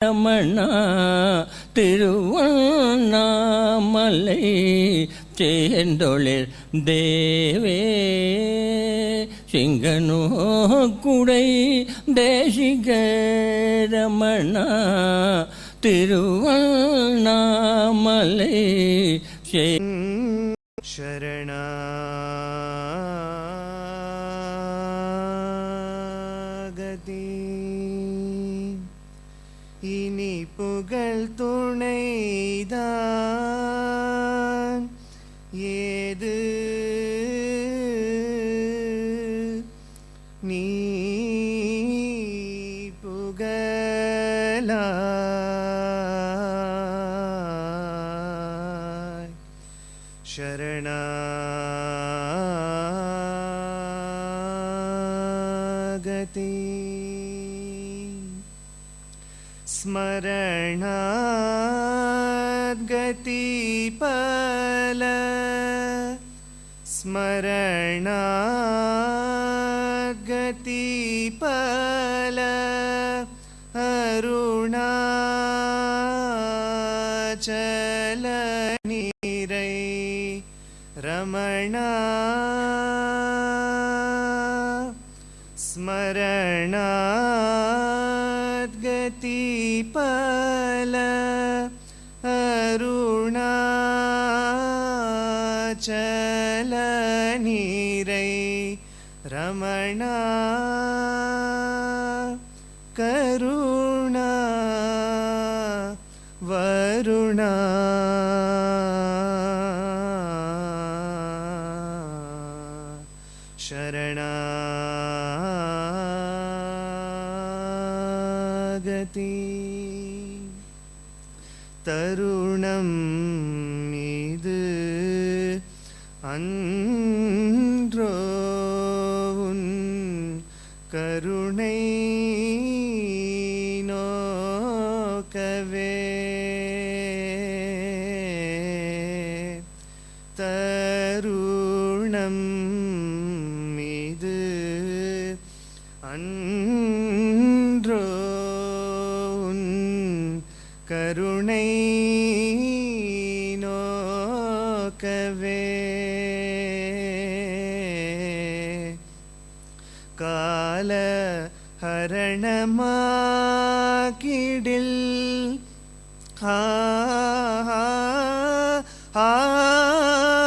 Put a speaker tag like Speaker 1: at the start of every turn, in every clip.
Speaker 1: ரமணா திருவண்ணாமலை சேர்ந்தொழில் தேவே சிங்கனோ குடை தேசிக ரமணா திருவண்ணாமலை
Speaker 2: சரணா இனி புகழ் துணைதான் ஏது நீ புகழாய் சரணாகதி ஸ்மரணாகதி பல ஸ்மரணாகதி பல அருணாச்சல நீரை ரமணா ஸ்மரணாகதி பல அருணாச்சல நீரை ரமணா கருணா வருணா சரணாகதி தருணம் இது அன்றோ உன் கருணை நோக்கவே தருணம் இது அன்றோ உன் கருணை நோக்கவே கால ஹரணமாகிடில்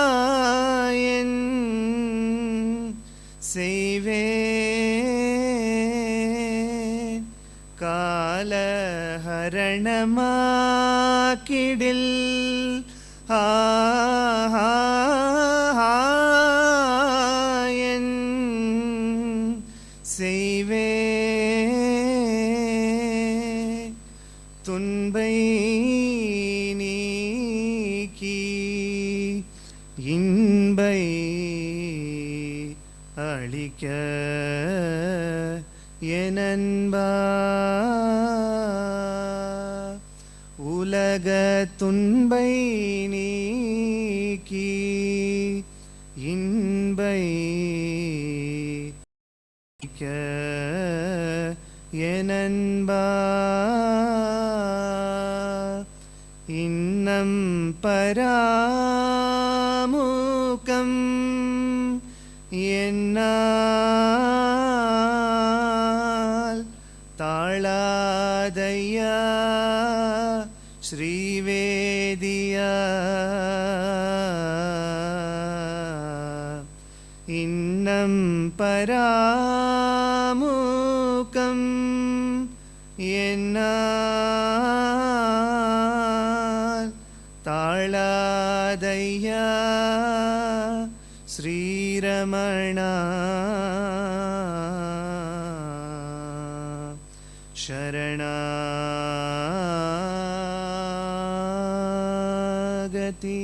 Speaker 2: ஆயன் செய்வேன் கால ஹரணமாகிடில் ஆயன் செய்வேன் துன்பை நீக்கி இன்பை அளிக்க எனன்பா உலக துன்பை நீக்கி இன்பை எனன்பா இன்னம் பராமுகம் என்னால் தாழாதையா ஸ்ரீவேதியா இன்னம் பராமுகம் என்னால் தாழாதையா ஸ்ரீரமணா சரணாகதி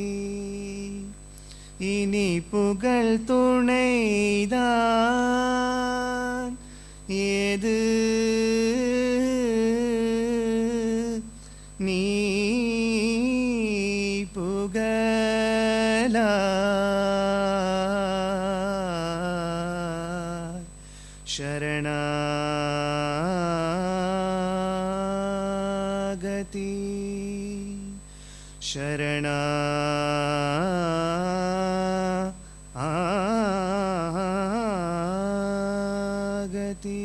Speaker 2: இனி புகழ் துணைதான் ஏது நீ புகழாய் சரணா ಶರಣ ಆಗತಿ.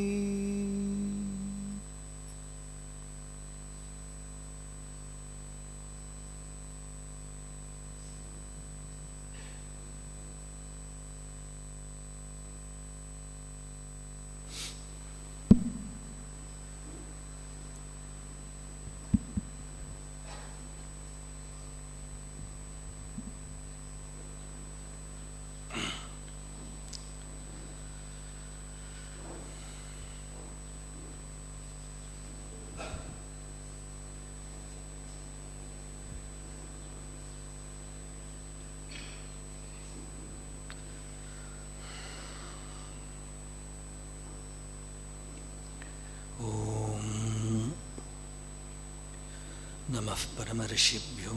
Speaker 3: ನಮಃ ಪರಮರ್ಷಿಭ್ಯೋ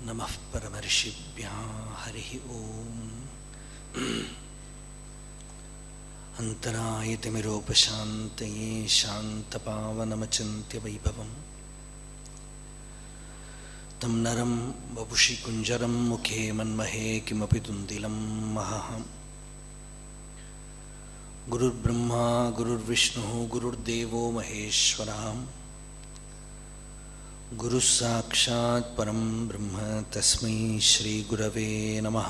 Speaker 3: ನಮಃ ಪರಮರ್ಷಿಭ್ಯಃ. ಹರಿ ಓಂ. ಅಂತರಾಯತಿಮಿರೋಪಶಾಂತಯೇ ಶಾಂತಪಾವನಮಚಿಂತ್ಯ ವೈಭವಂ ತಂ ನರಂ ವಪುಷಿ ಕುಂಜರಂ ಮುಖೇ ಮನ್ಮಹೇ ಕಿಮಪಿ ತುಂದಿಲಂ ಮಹಃ. ಗುರುರ್ಬ್ರಹ್ಮಾ ಗುರುರ್ವಿಷ್ಣುಃ ಗುರುರ್ದೇವೋ ಮಹೇಶ್ವರಃ. ಗುರು ಸಾಕ್ಷಾತ್ ಪರಂ ಬ್ರಹ್ಮ ತಸ್ಮೈ ಶ್ರೀ ಗುರವೇ ನಮಃ.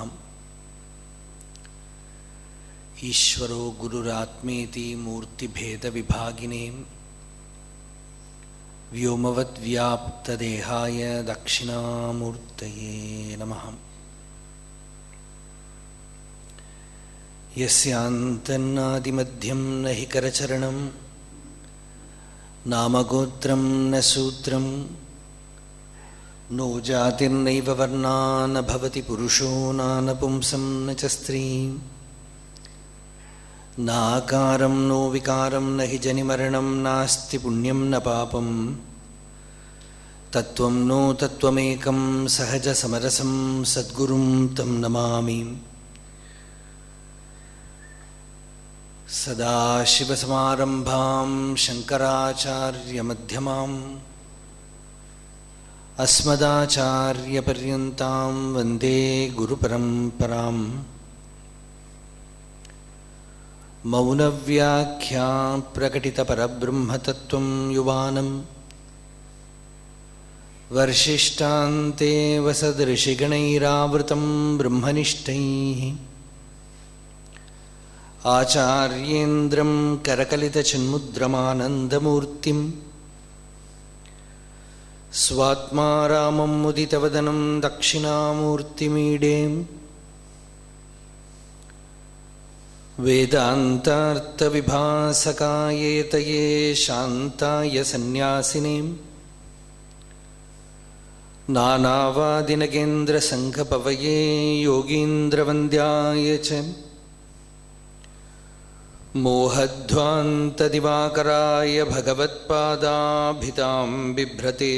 Speaker 3: ಈಶ್ವರೋ ಗುರುರಾತ್ಮೇತಿ ಮೂರ್ತಿಭೇದ ವಿಭಾಗಿನೇ ವ್ಯೋಮವದ್ ವ್ಯಾಪ್ತದೇಹಾಯ ದಕ್ಷಿಣಾಮೂರ್ತಯೇ ನಮಃ. ಯಸ್ಯಾಂತನ್ನಾದಿಮಧ್ಯಂ ನ ಹಿ ಕರಚರಣಂ ನಾಮಗೋತ್ರಂ ನ ಸೂತ್ರಂ ನೋ ಜಾತಿರ್ನೈವ ವರ್ಣಾ ನ ಭವತಿ ಪುರುಷೋ ನಾನಪುಂಸಂ ನ ಚ ಸ್ತ್ರೀಂ ನಾಕಾರಂ ನೋ ವಿಕಾರಂ ನ ಹಿ ಜನಿಮರಣಂ ನಾಸ್ತಿ ಪುಣ್ಯಂ ನ ಪಾಪಂ ತತ್ವಂ ನೋ ತತ್ವಮೇಕಂ ಸಹಜ ಸಮರಸಂ ಸದ್ಗುರುಂ ತಂ ನಮಾಮಿ. ಸದಾಶಿವಸಮಾರಂಭಾಂ ಶಂಕರಾಚಾರ್ಯಮಧ್ಯಮಾಂ ಅಸ್ಮದಾಚಾರ್ಯಪರ್ಯಂತಾಂ ವಂದೇ ಗುರುಪರಂಪರಾಂ. ಮೌನವ್ಯಾಖ್ಯಾ ಪ್ರಕಟಿತಪರಬ್ರಹ್ಮತತ್ತ್ವಂ ಯುವಾನಂ ವರ್ಷಿಷ್ಟಾಂತೆ ವಸದೃಷಿಗಣೈರಾವೃತಂ ಬ್ರಹ್ಮನಿಷ್ಠೈಃ ಆಚಾರ್ಯೇಂದ್ರಂ ಕರಕಲಿತಚಿನ್ಮುದ್ರಮಾನಂದಮೂರ್ತಿಂ ಸ್ವಾತ್ಮಾ ರಾಮಂ ಮುದಿತವದನಂ ದಕ್ಷಿಣಾಮೂರ್ತಿಮೀಡೇ. ವೇದಾಂತಾರ್ಥವಿಭಾಸಕಾಯೇತಯೇ ಶಾಂತಾಯ ಸನ್ಯಾಸಿನೇ ನಾನಾವಾದಿನಗೇಂದ್ರಸಂಘಪವಯೇ ಯೋಗೀಂದ್ರವಂದ್ಯಾಯ ಚ ಮೋಹಧ್ವಾಂತದಿವಾಕರಾಯ ಭಗವತ್ಪಾದಾಭಿತಾಂ ಬಿಭ್ರತೆ.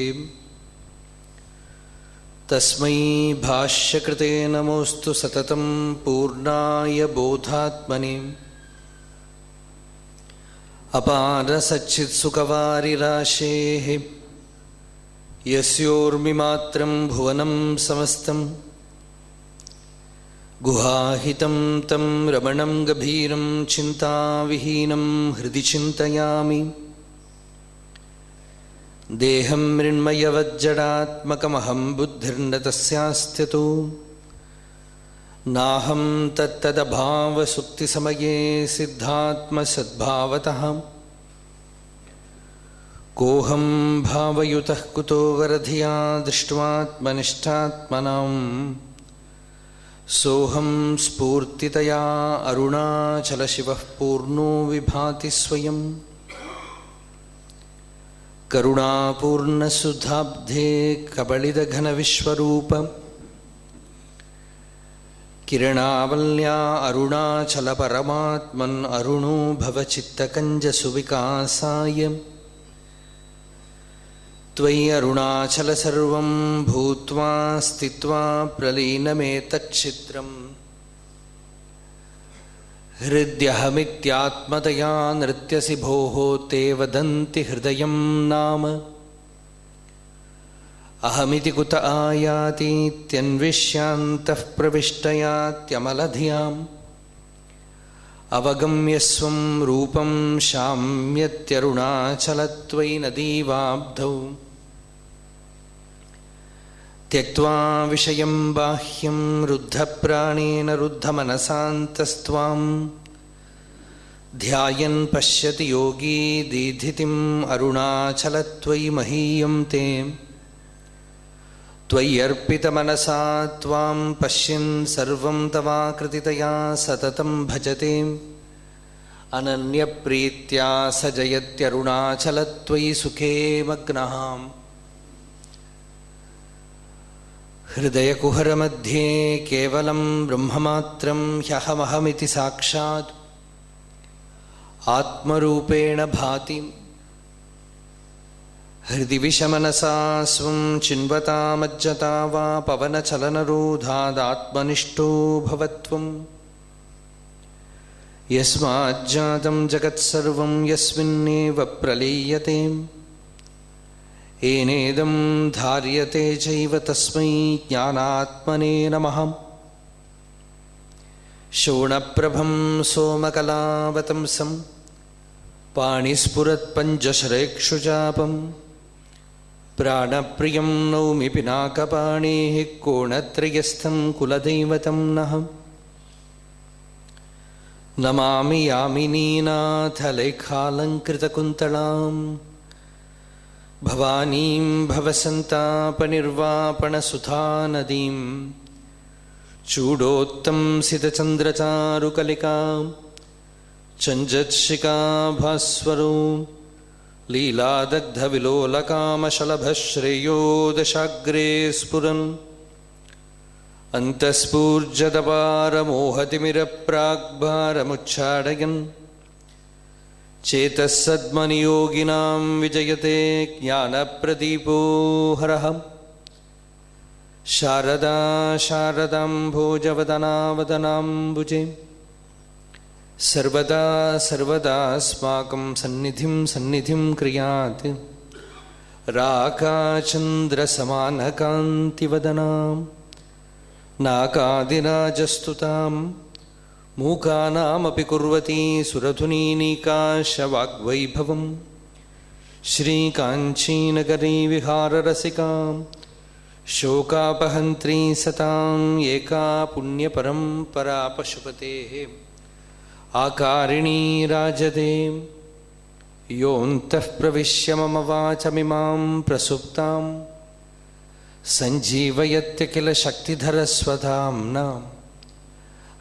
Speaker 3: ತಸ್ಮೈ ಭಾಷ್ಯಕೃತೆ ನಮೋಸ್ತು ಸತತಂ ಪೂರ್ಣಾಯ ಬೋಧಾತ್ಮನೆ. ಅಪಾರ ಸಚ್ಚಿತ್ಸುಖವಾರಿರಾಶೇಃ ಯಸ್ಯೋರ್ಮಿಮಾತ್ರಂ ಭುವನಂ ಸಮಸ್ತಂ ಗುಹಾಹಿತಂ ತಂ ರಮಣಂ ಗಭೀರಂ ಚಿಂತಾವಿಹೀನಂ ಹೃದಯ ಚಿಂತಯಾಮಿ. ದೇಹಂ ಮೃಣ್ಮಯವಜ್ಜಡಾತ್ಮಕಮಹಂ ಬುದ್ಧಿರ್ನ ತಸ್ಯಾಸ್ತ್ಯತೋ ನಾಹಂ ತತ್ತದಭಾವಸುಪ್ತಿಸಮಯೇ ಸಿದ್ಧಾತ್ಮಸದ್ಭಾವತಃ. ಕೋಹಂ ಭಾವಯುತಃ ಕುತೋ ವರಧಿಯಾ ದೃಷ್ಟ್ವಾತ್ಮನಿಷ್ಠಾತ್ಮನಾಂ ಸೋಹಂ ಸ್ಫೂರ್ತಿತಯಾ ಅರುಣಾಚಲಶಿವಃ ಪೂರ್ಣೋ ವಿಭಾತಿ ಸ್ವಯಂ. ಕರುಣಾಪೂರ್ಣಸುಧಾಬ್ಧೇ ಕಬಳಿದಘನವಿಶ್ವರೂಪ ಕಿರಣಾವಲ್ಯಾ ಅರುಣಾಚಲಪರಮಾತ್ಮನ್ ಅರುಣೋ ಭವಚಿತ್ತಕಂಜಸುವಿಕಾಸಾಯ. ತ್ವಯಿ ಅರುಣಾಚಲಸರ್ವಂ ಭೂತ್ವಾ ಸ್ಥಿತ್ವಾ ಪ್ರಲೀನಮೇತಚ್ಛಿದ್ರಂ हृद्यहमित्यात्मतया नृत्यसि भोः ते वदन्ति हृदयं नाम अहमिति कुत आयातीत्यन्विष्यान्तः प्रविष्टयात्यमलधियाम् अवगम्य स्वं रूपं शाम्यत्यरुणाचलत्वयि नदीवाब्धौ त्यक्त्वा विषयं बाह्यं रुद्धप्राणेन रुद्धमनसान्तस्त्वां ध्यायन् पश्यति योगी दीधितिम् अरुणाचलत्वयि महीयं ते त्वय्यर्पितमनसा त्वां पश्यन् सर्वं तवाकृतितया सततं भजते अनन्यप्रीत्या स जयत्यरुणाचलत्वयि सुखे मग्नः हृदयकुहरमध्ये केवलं ब्रह्ममात्रं ह्यहमहमिति साक्षात् आत्मरूपेण भाति हृदि विषमनसा स्वं चिन्वतामज्जता वा पवनचलनरोधादात्मनिष्ठो भवत्वम् यस्माज्जातं जगत्सर्वं यस्मिन्नेव प्रलीयते एनेदं धार्यते चैव तस्मै ज्ञानात्मने नमः। शोणप्रभं सोमकलावतंसं पाणिस्फुरत्पञ्चशरेक्षुचापं प्राणप्रियं नौमि पिनाकपाणेः कोणत्रयस्थं कुलदैवतं नः। नमामि यामिनीनाथलेखालङ्कृतकुन्तलां भवानीं भवसन्तापनिर्वापणसुधानदीं चूडोत्तंसितचन्द्रचारुकलिकां चञ्जत्शिखाभास्वरो लीलादग्धविलोलकामशलभश्रेयो दशाग्रे स्फुरन् अन्तःस्फूर्जदपारमोहतिमिरप्राग्भारमुच्चाटयन् चेतःसद्मनियोगिनां विजयते ज्ञानप्रदीपो हरः। शारदा शारदाम्भोजवदनावदनाम्बुजे सर्वदा सर्वदास्माकं सन्निधिं सन्निधिं क्रियात् राकाचन्द्रसमानकान्तिवदनां नाकादिराजस्तुतां मूकानामपि कुर्वती सुरधुनीनीकाशवाग्वैभवं श्रीकाञ्चीनगरी विहाररसिकां शोकापहन्त्री सतां एका पुण्यपरम्परा पशुपतेः आकारिणी राजते। योऽन्तः प्रविश्य मम वाचमिमां प्रसुप्तां सञ्जीवयत्य किल शक्तिधरस्वधाम्ना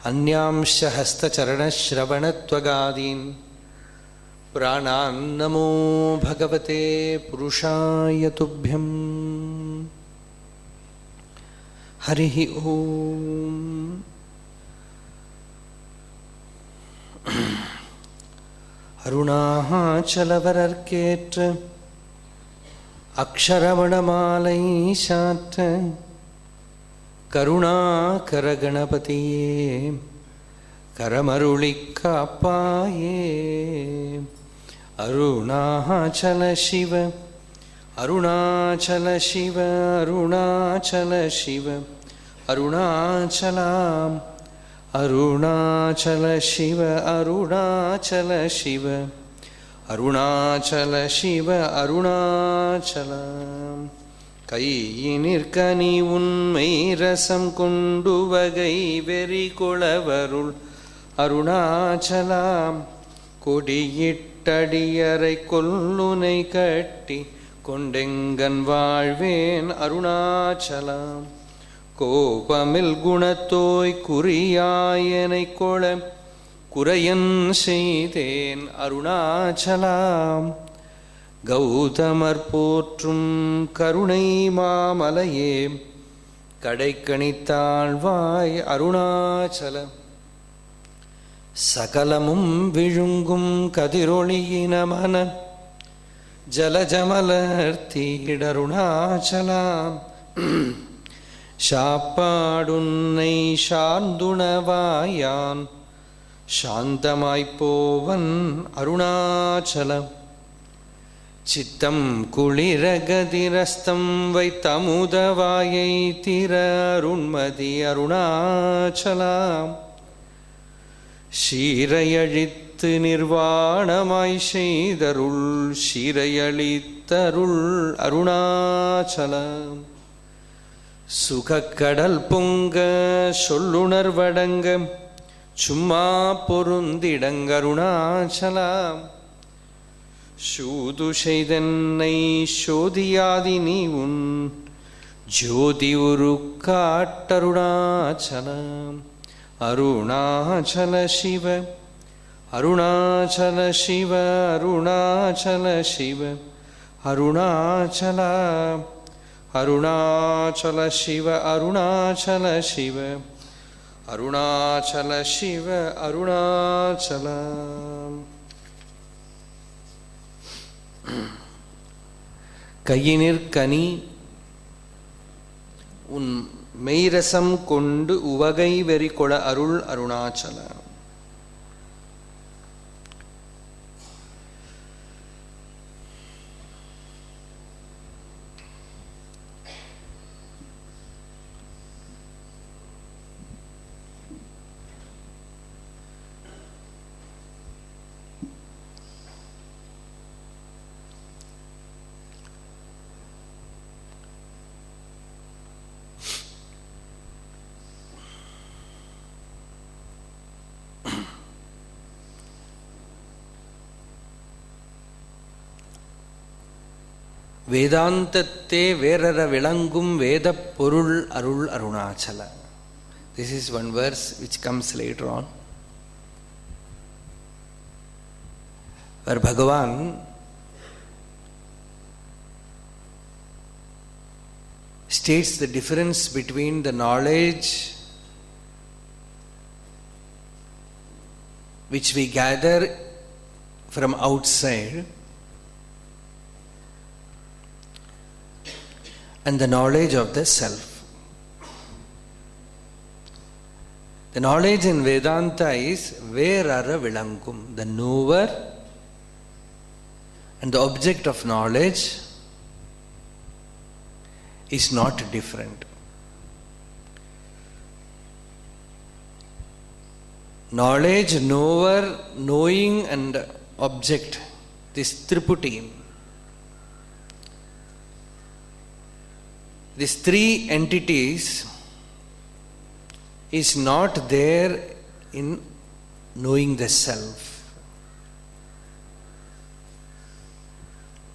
Speaker 3: अन्यांश हस्तचरणश्रवणत्वगादीन् प्राणान्नमो भगवते पुरुषाय तुभ्यम्। हरिः ओम्। அருணாச்சலவரர்க்கேற்ற அக்ஷரமணமாலை சாற்ற கருணாகரகணபதியே கரமருளிக் காப்பாயே. அருணாச்சல சிவ அருணாச்சல சிவ அருணாச்சல சிவ அருணாச்சலாம் அருணாச்சல சிவ அருணாச்சல சிவ அருணாச்சல சிவ அருணாச்சலம். கையினிற்கனி உண்மை ரசம் கொண்டு வகை வெறி கொளவருள் அருணாச்சலாம். கொடியிட்டடியரை கொல்லுனை கட்டி கொண்டெங்கன் வாழ்வேன் அருணாச்சலாம். கோபமில் குணத்தோய் குறியாயனை கொள குறையன் செய்தேன் அருணாச்சலாம். கௌதமர் போற்றும் கருணை மாமலையே கடைக்கணித்தாழ்வாய் அருணாச்சலம். சகலமும் விழுங்கும் கதிரொளியினமன ஜலஜமலர்த்தீடருணாச்சலாம். சாப்பாடுன்னை சார்ந்துணவாயான் சாந்தமாய்ப்போவன் அருணாச்சலம் சித்தம் குளிரகதிரஸ்தம் வைத்தமுதவாயை திற அருண்மதி அருணாச்சலாம் சீரையழித்து நிர்வாணமாய் செய்தருள் சீரையழித்தருள் அருணாச்சலம் சுகக்கடல் பொங்க சொல்லுணர்வடங்க சும்மா பொருந்திடங்கருணாச்சலாம் சூது செய்தன்னை சோதியாதி நீ உன் ஜோதி உரு காட்டருணாச்சலம் அருணாச்சல சிவ அருணாச்சல சிவ அருணாச்சல சிவ அருணாச்சல அருணாச்சல சிவ அருணாச்சல சிவ அருணாச்சல சிவ அருணாச்சலம். கையினிற்கனி உன் மெய்ரசம் கொண்டு உவகை வெறி கொள அருள் அருணாச்சலம். வேதாந்தத்தே வேறற விளங்கும் வேதப் பொருள் அருள் Arunachal. This is one verse which comes later on, where Bhagavan states the difference between the knowledge which we gather from outside and the knowledge of the self. The knowledge in Vedanta is verara vilangum, the knower and the object of knowledge is not different. Knowledge, knower, knowing and object, this triputi, these three entities is not there in knowing the self.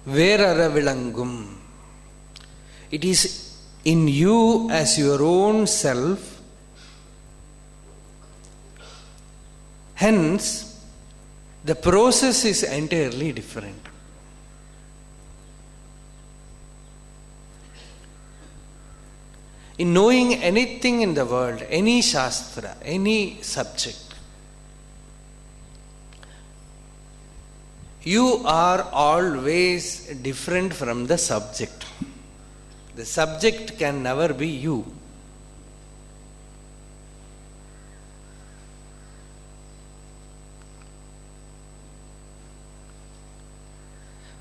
Speaker 3: Verara vilangum, it is in you as your own self. Hence, the process is entirely different. In knowing anything in the world, any shastra, any subject, you are always different from the subject. The subject can never be you.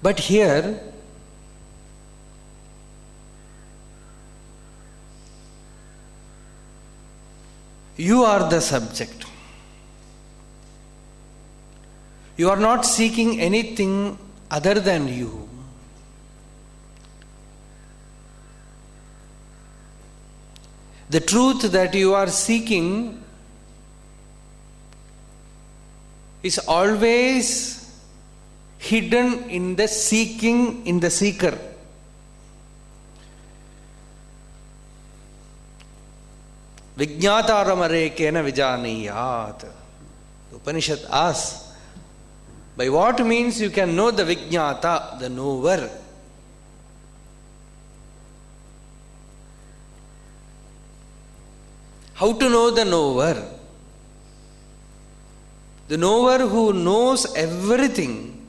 Speaker 3: But here, you are the subject. You are not seeking anything other than you. The truth that you are seeking is always hidden in the seeking, in the seeker. Vijñātāramarēkena vijanīyāt. Upanishad asks, by what means you can know the Vijñāta, the knower? How to know the knower? The knower who knows everything.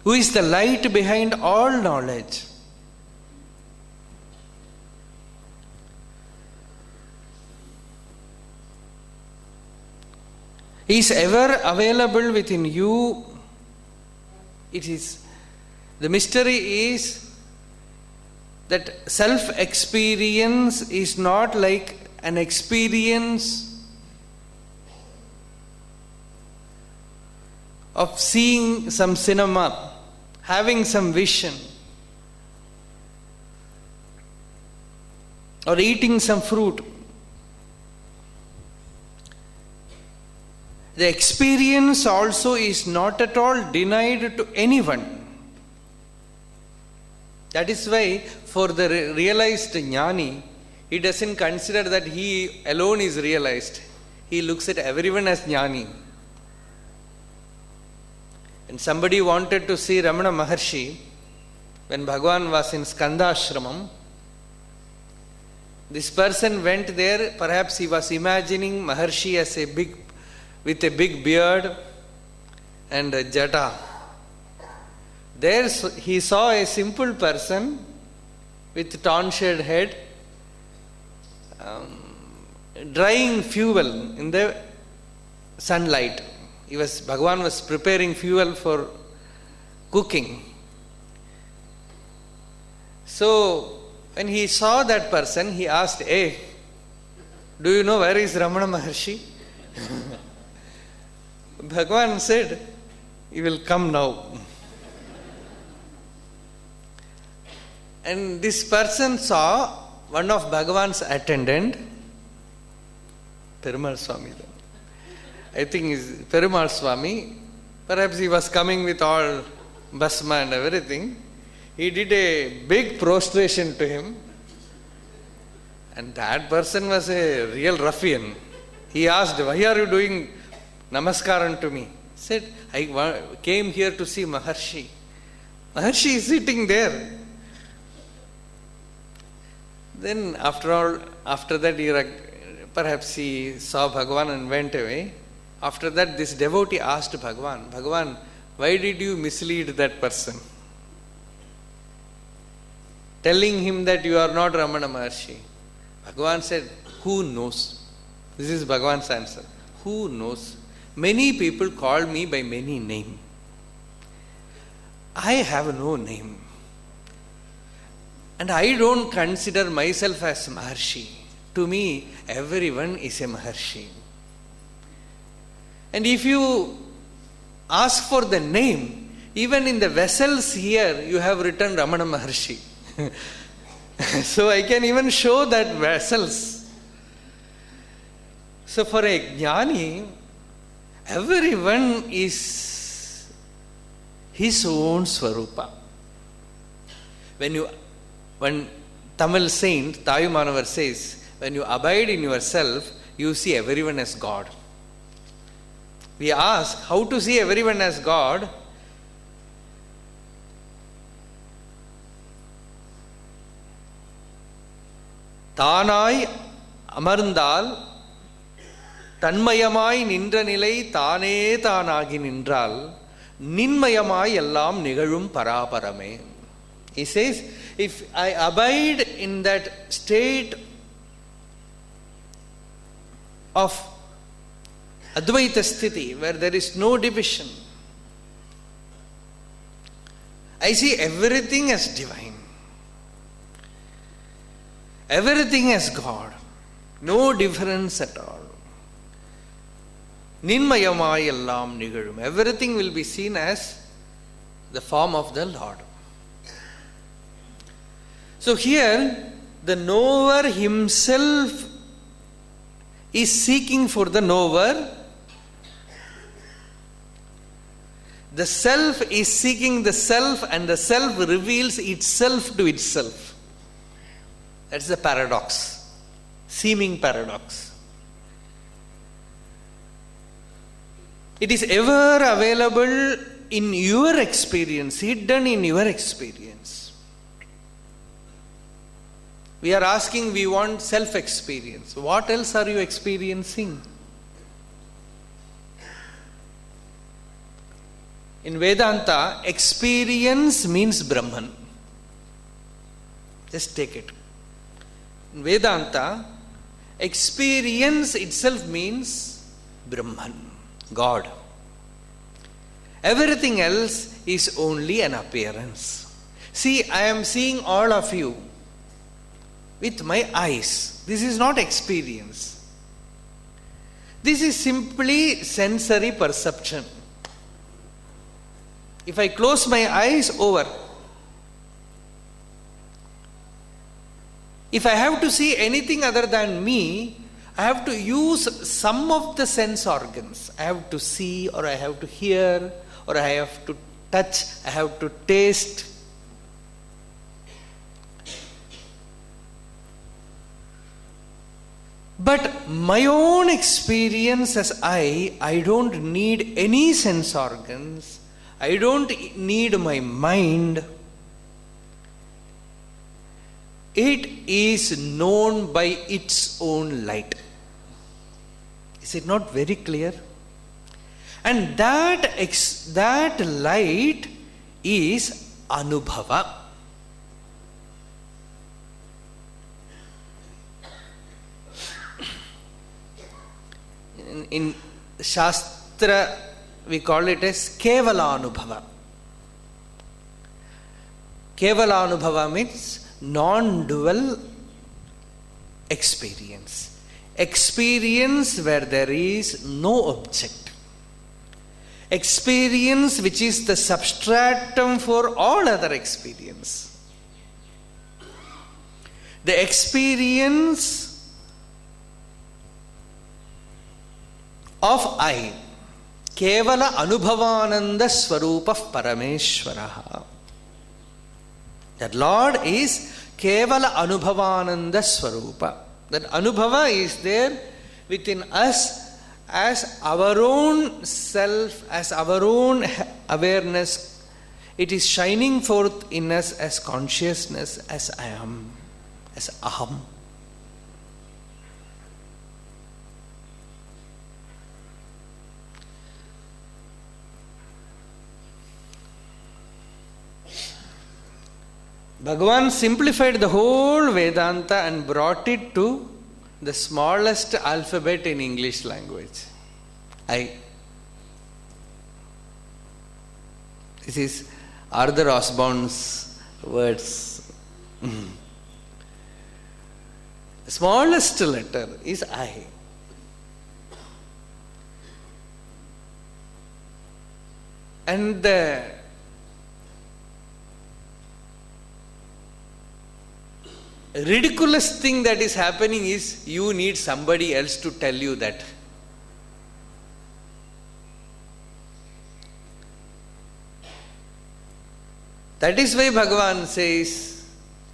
Speaker 3: Who is the light behind all knowledge? is ever available within you. It is, the mystery is that self-experience is not like an experience of seeing some cinema, having some vision, or eating some fruit. The experience also is not at all denied to anyone. That is why for the realized jnani, he doesn't consider that he alone is realized. He looks at everyone as jnani. And somebody wanted to see Ramana Maharshi when Bhagavan was in Skandashramam. This person went there, perhaps he was imagining Maharshi as with a big beard and a jata. There he saw a simple person with tonsured head, drying fuel in the sunlight. Bhagavan was preparing fuel for cooking. So when he saw that person, he asked, "Hey, do you know where is Ramana Maharshi?" Bhagavan said, "He will come now." And this person saw one of Bhagavan's attendant, Perumal Swami. I think is Perumal Swami. Perhaps he was coming with all basma and everything. He did a big prostration to him. And that person was a real ruffian. He asked, "Why are you doing namaskaram to me?" He said, "I came here to see Maharshi." Maharshi is sitting there. Then after that, perhaps he saw Bhagavan and went away. After that, this devotee asked Bhagavan, "Bhagavan, why did you mislead that person? Telling him that you are not Ramana Maharshi." Bhagavan said, "Who knows?" This is Bhagavan's answer. Who knows? Many people call me by many names. I have no name. And I don't consider myself as Maharshi. To me, everyone is a Maharshi. And if you ask for the name, even in the vessels here, you have written Ramana Maharshi. So I can even show that vessels. So for a jnani, everyone is his own Swarupa. When Tamil saint Tayumanavar says, when you abide in yourself, you see everyone as God. We ask how to see everyone as God. Tanai amarndal தன்மயமாய் நின்ற நிலை தானே தானாகி நின்றால் நின்மயமாய் எல்லாம் நிகழும் பராபரமே. He says, if I abide in that state of Advaita Sthiti, where there is no division, I see everything as divine, everything as God, no difference at all. Ninmayamai ellam nigazhum. Everything will be seen as the form of the Lord. So here, the knower himself is seeking for the knower. The self is seeking the self, and the self reveals itself to itself. That's the paradox, seeming paradox. It is ever available in your experience, hidden in your experience. We are asking, we want self-experience. What else are you experiencing? In Vedanta, experience means Brahman. Just take it. In Vedanta, experience itself means Brahman. God. Everything else is only an appearance. See, I am seeing all of you with my eyes. This is not experience. This is simply sensory perception. If I close my eyes, over. If I have to see anything other than me, I have to use some of the sense organs. I have to see, or I have to hear, or I have to touch, I have to taste. But my own experience as I don't need any sense organs. I don't need my mind. It is known by its own light. Is it not very clear? And that light is Anubhava. In Shastra, we call it as Kevala Anubhava. Kevala Anubhava means non-dual experience. Experience where there is no object. Experience which is the substratum for all other experience. The experience of I, Kevala Anubhavananda Swarupah Parameshwaraha. That Lord is Kevala Anubhavananda Swarupa. That Anubhava is there within us as our own self, as our own awareness. It is shining forth in us as consciousness, as I am, as Aham. Bhagavan simplified the whole Vedanta and brought it to the smallest alphabet in English language. I. This is Arthur Osborne's words. The smallest letter is I. And the ridiculous thing that is happening is you need somebody else to tell you that. That is why Bhagavan says,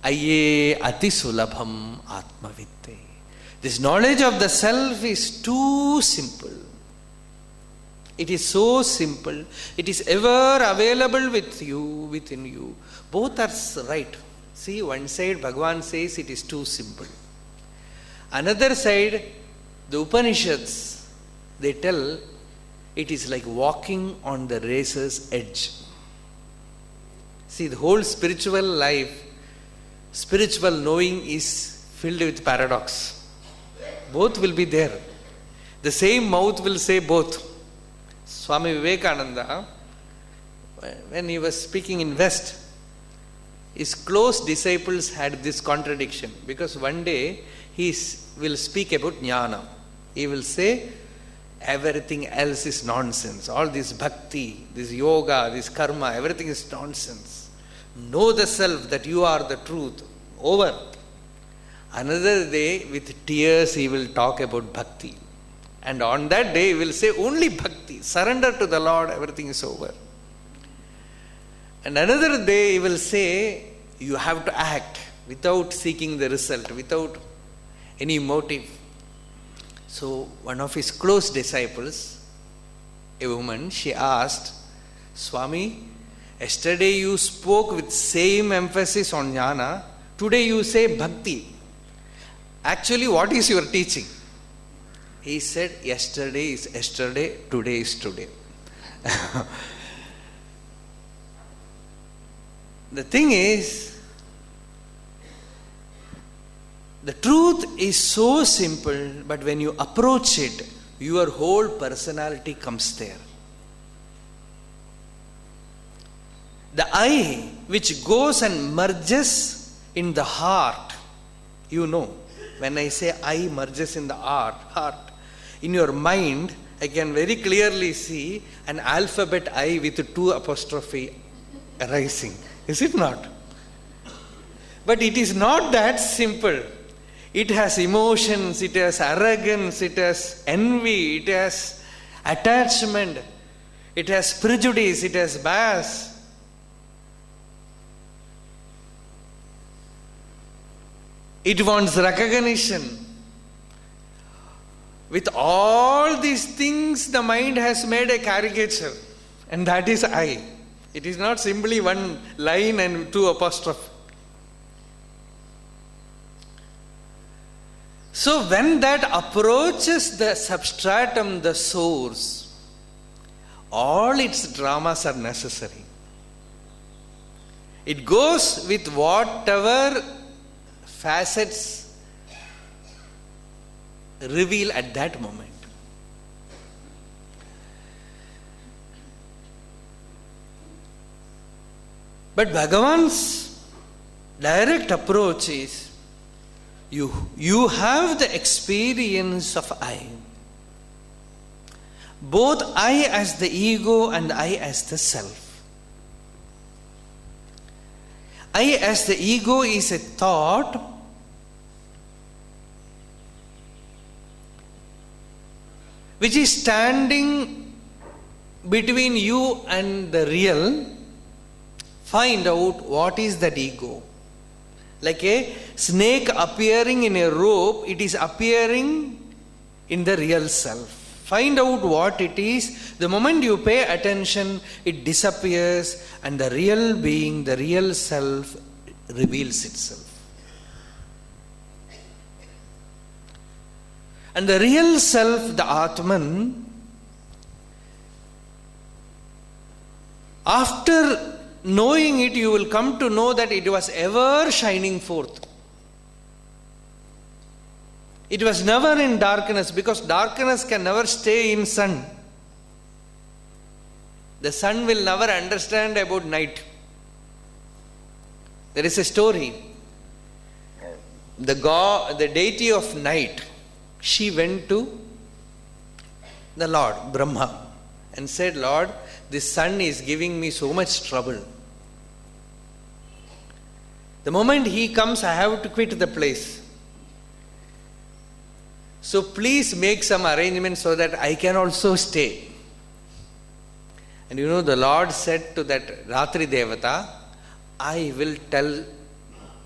Speaker 3: Aye ati sulabham atmavitte. This knowledge of the self is too simple. It is so simple. It is ever available with you, within you. Both are right. See, one side Bhagavan says it is too simple. Another side, the Upanishads, they tell it is like walking on the razor's edge. See, the whole spiritual life, spiritual knowing is filled with paradox. Both will be there. The same mouth will say both. Swami Vivekananda, when he was speaking in West, his close disciples had this contradiction, because one day he will speak about jnana. He will say everything else is nonsense. All this bhakti, this yoga, this karma, everything is nonsense. Know the self, that you are the truth. Over. Another day with tears he will talk about bhakti. And on that day he will say only bhakti. Surrender to the Lord, everything is over. And another day he will say, you have to act without seeking the result, without any motive. So one of his close disciples, a woman, she asked, Swami, yesterday you spoke with same emphasis on jnana, today you say bhakti. Actually, what is your teaching? He said, yesterday is yesterday, today is today. The thing is, the truth is so simple, but when you approach it your whole personality comes there. The I which goes and merges in the heart, when I say I merges in the heart, in your mind, I can very clearly see an alphabet I with 2 apostrophe arising. Is it not? But it is not that simple. It has emotions, it has arrogance, it has envy, it has attachment, it has prejudice, it has bias. It wants recognition. With all these things, the mind has made a caricature, and that is I. It is not simply one line and 2 apostrophes. So when that approaches the substratum, the source, all its dramas are necessary. It goes with whatever facets reveal at that moment. But Bhagavan's direct approach is, you have the experience of I. Both I as the ego and I as the self. I as the ego is a thought which is standing between you and the real. Find out what is that ego. Like a snake appearing in a rope, it is appearing in the real self. Find out what it is. The moment you pay attention, it disappears, and the real being, the real self, reveals itself. And the real self, the Atman, after knowing it, you will come to know that it was ever shining forth. It was never in darkness, because darkness can never stay in sun. The sun will never understand about night. There is a story. The deity of night, she went to the Lord, Brahma, and said, Lord, this sun is giving me so much trouble. The moment he comes, I have to quit the place. So please make some arrangements so that I can also stay. And the Lord said to that Ratri Devata, I will tell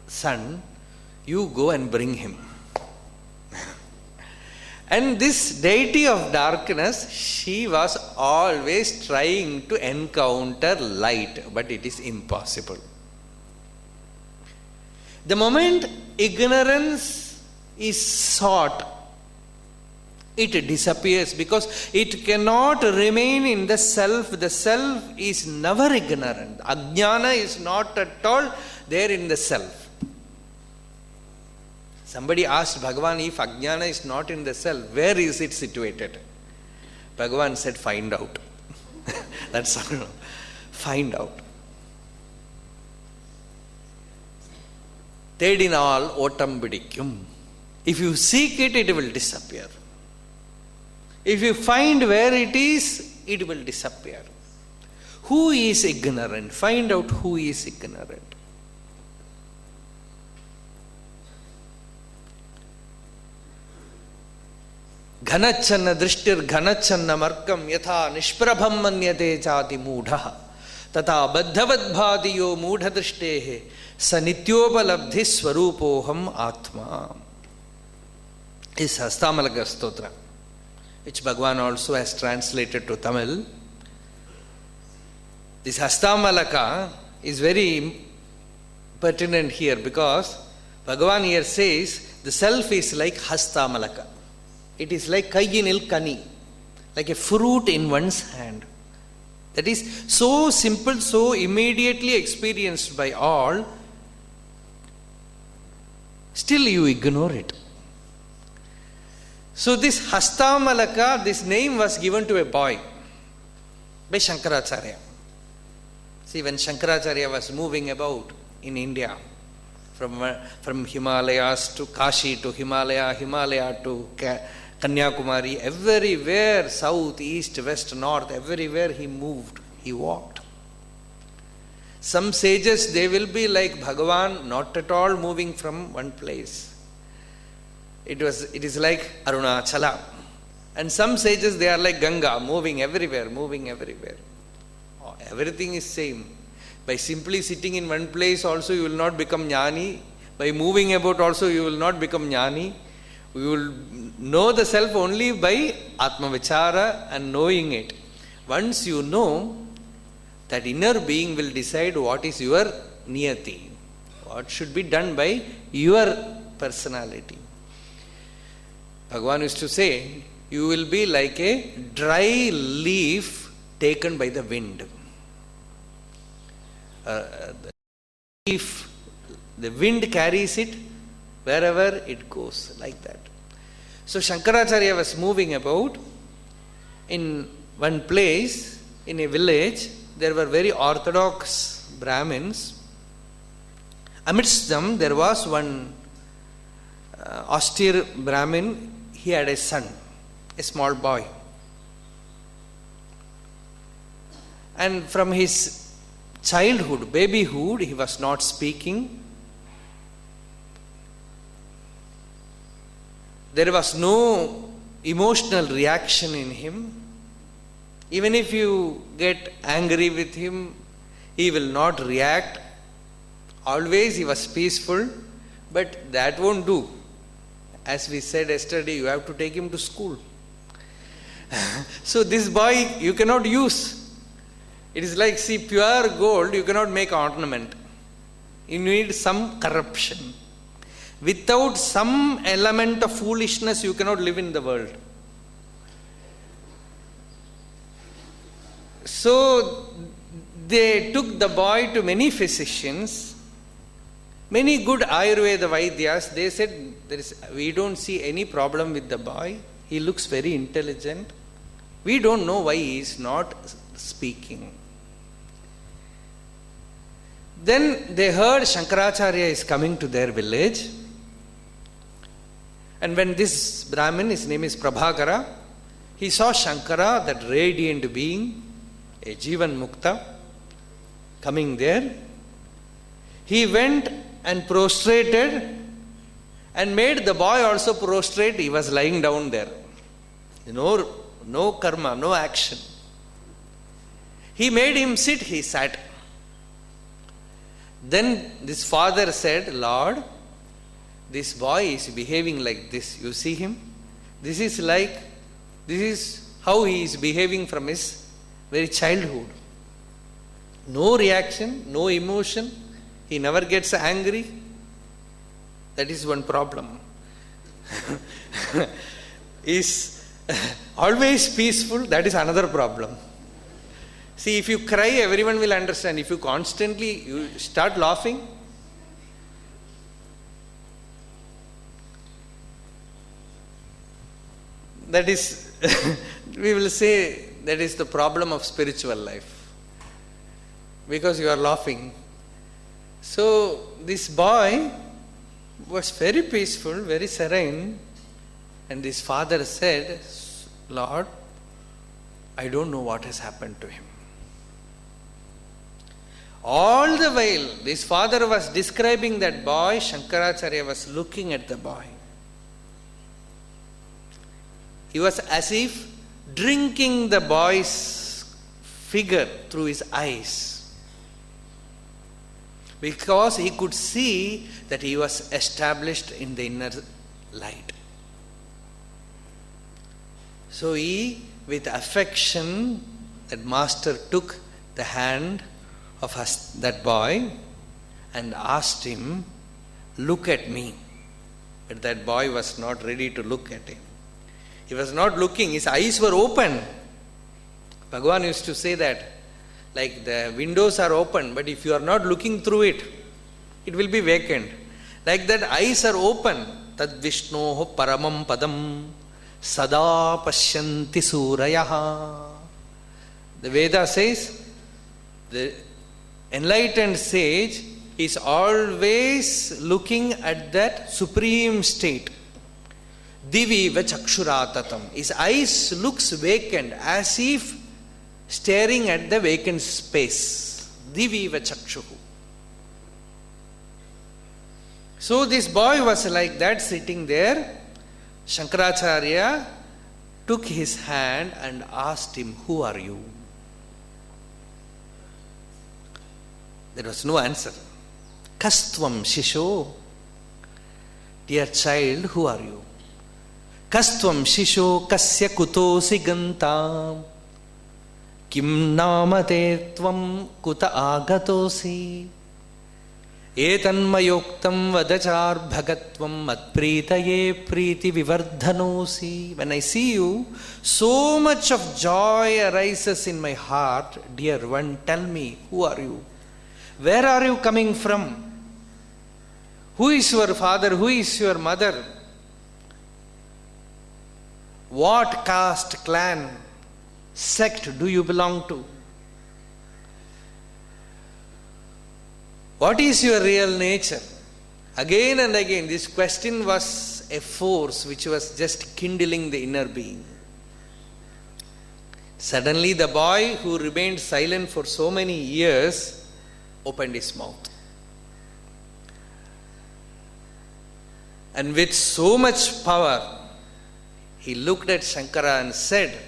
Speaker 3: sun, you go and bring him. And this deity of darkness, she was always trying to encounter light, but it is impossible. The moment ignorance is sought, it disappears, because it cannot remain in the self. The self is never ignorant. Ajnana is not at all there in the self. Somebody asked Bhagavan, if Ajnana is not in the self, where is it situated? Bhagavan said, find out. That's all. Find out. Tedinal otam bidikum. If you seek it, it will disappear. If you find where it is, it will disappear. Who is ignorant? Find out who is ignorant. Ghanachanna drishtir ghanachanna markam yatha nishprabham manyate chati moodha tata baddhavad bhadiyo moodha drishtehe sanityopalabdhi swarupoham atma. Is Hastamalaka Stotra, which Bhagavan also has translated to Tamil. This Hastamalaka is very pertinent here, because Bhagavan here says the self is like Hastamalaka. It is like Kayinil Kani, like a fruit in one's hand. That is so simple, so immediately experienced by all, still you ignore it. So this Hastamalaka, this name was given to a boy by Shankaracharya. See, when Shankaracharya was moving about in India, from Himalayas to Kashi to Himalaya to Kanyakumari, everywhere, south, east, west, north, everywhere he moved, he walked. Some sages, they will be like Bhagavan, not at all moving from one place. It is like Arunachala. And some sages, they are like Ganga, moving everywhere, moving everywhere. Everything is same. By simply sitting in one place also you will not become jnani. By moving about also you will not become jnani. You will know the self only by Atma Vichara and knowing it. Once you know, that inner being will decide what is your niyati, what should be done by your personality. Bhagavan used to say, you will be like a dry leaf taken by the wind. The wind carries it wherever it goes, like that. So Shankaracharya was moving about in one place, in a village. There were very orthodox Brahmins. Amidst them, there was one austere Brahmin. He had a son, a small boy. And from his childhood, babyhood, he was not speaking. There was no emotional reaction in him. Even if you get angry with him, he will not react. Always he was peaceful, but that won't do. As we said yesterday, you have to take him to school. So this boy you cannot use. It is like, see, pure gold you cannot make ornament. You need some corruption. Without some element of foolishness you cannot live in the world. So they took the boy to many physicians, many good Ayurveda Vaidyas. They said, we don't see any problem with the boy. He looks very intelligent. We don't know why he is not speaking. Then they heard Shankaracharya is coming to their village. And when this Brahmin, his name is Prabhakara, he saw Shankara, that radiant being, a Jivan Mukta, coming there. He went and prostrated and made the boy also prostrate. He was lying down there. No karma, no action. He made him sit, he sat. Then this father said, Lord, this boy is behaving like this. You see him? This is how he is behaving from his very childhood. No reaction, no emotion. He never gets angry. That is one problem. Is always peaceful. That is another problem. See, if you cry, everyone will understand. If you constantly you start laughing, that is, we will say, that is the problem of spiritual life. Because you are laughing. So, this boy was very peaceful, very serene. And this father said, Lord, I don't know what has happened to him. All the while, this father was describing that boy, Shankaracharya was looking at the boy. He was as if drinking the boy's figure through his eyes. Because he could see that he was established in the inner light. So he, with affection, that master took the hand of that boy and asked him, look at me. But that boy was not ready to look at him. He was not looking, his eyes were open. Bhagavan used to say that, like the windows are open, but if you are not looking through it, it will be vacant. Like that, eyes are open. Tad Vishnoho Paramam Padam. sada pashyanti surayaha. The Veda says the enlightened sage is always looking at that supreme state. Divi vachakshuratatam. His eyes looks vacant, as if staring at the vacant space. Divi vachakshuhu. So this boy was like that, sitting there. Shankaracharya took his hand and asked him, "Who are you?" There was no answer. Kastvam shisho. Dear child, who are you? Kastvam shisho kasya kutosi gantam. Kim namate tvam kuta agatosi. Etanmayoktam vadachar bhagatvam matpritaye priti vivardhanosi. When I see you, so much of joy arises in my heart. Dear one, tell me, who are you? Where are you coming from? Who is your father? Who is your mother? What caste, clan, sect do you belong to? What is your real nature? Again and again, this question was a force which was just kindling the inner being. Suddenly, the boy who remained silent for so many years opened his mouth. And with so much power, he looked at Shankara and said,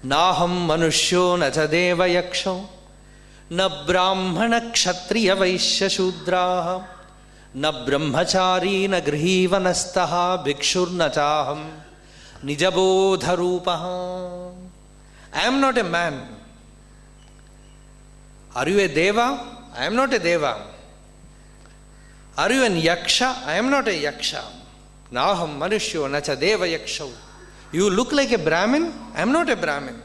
Speaker 3: Naham manushyo na cha deva yaksho, na brahmana kshatriya vaishya shudraha, na brahmachari na grihivanastha bhikshur na chaham nijabodha rupaha. I am not a man. Are you a deva? I am not a deva. Are you an yaksha? I am not a yaksha. Naham manushyo na cha deva yaksho. You look like a Brahmin? I am not a Brahmin.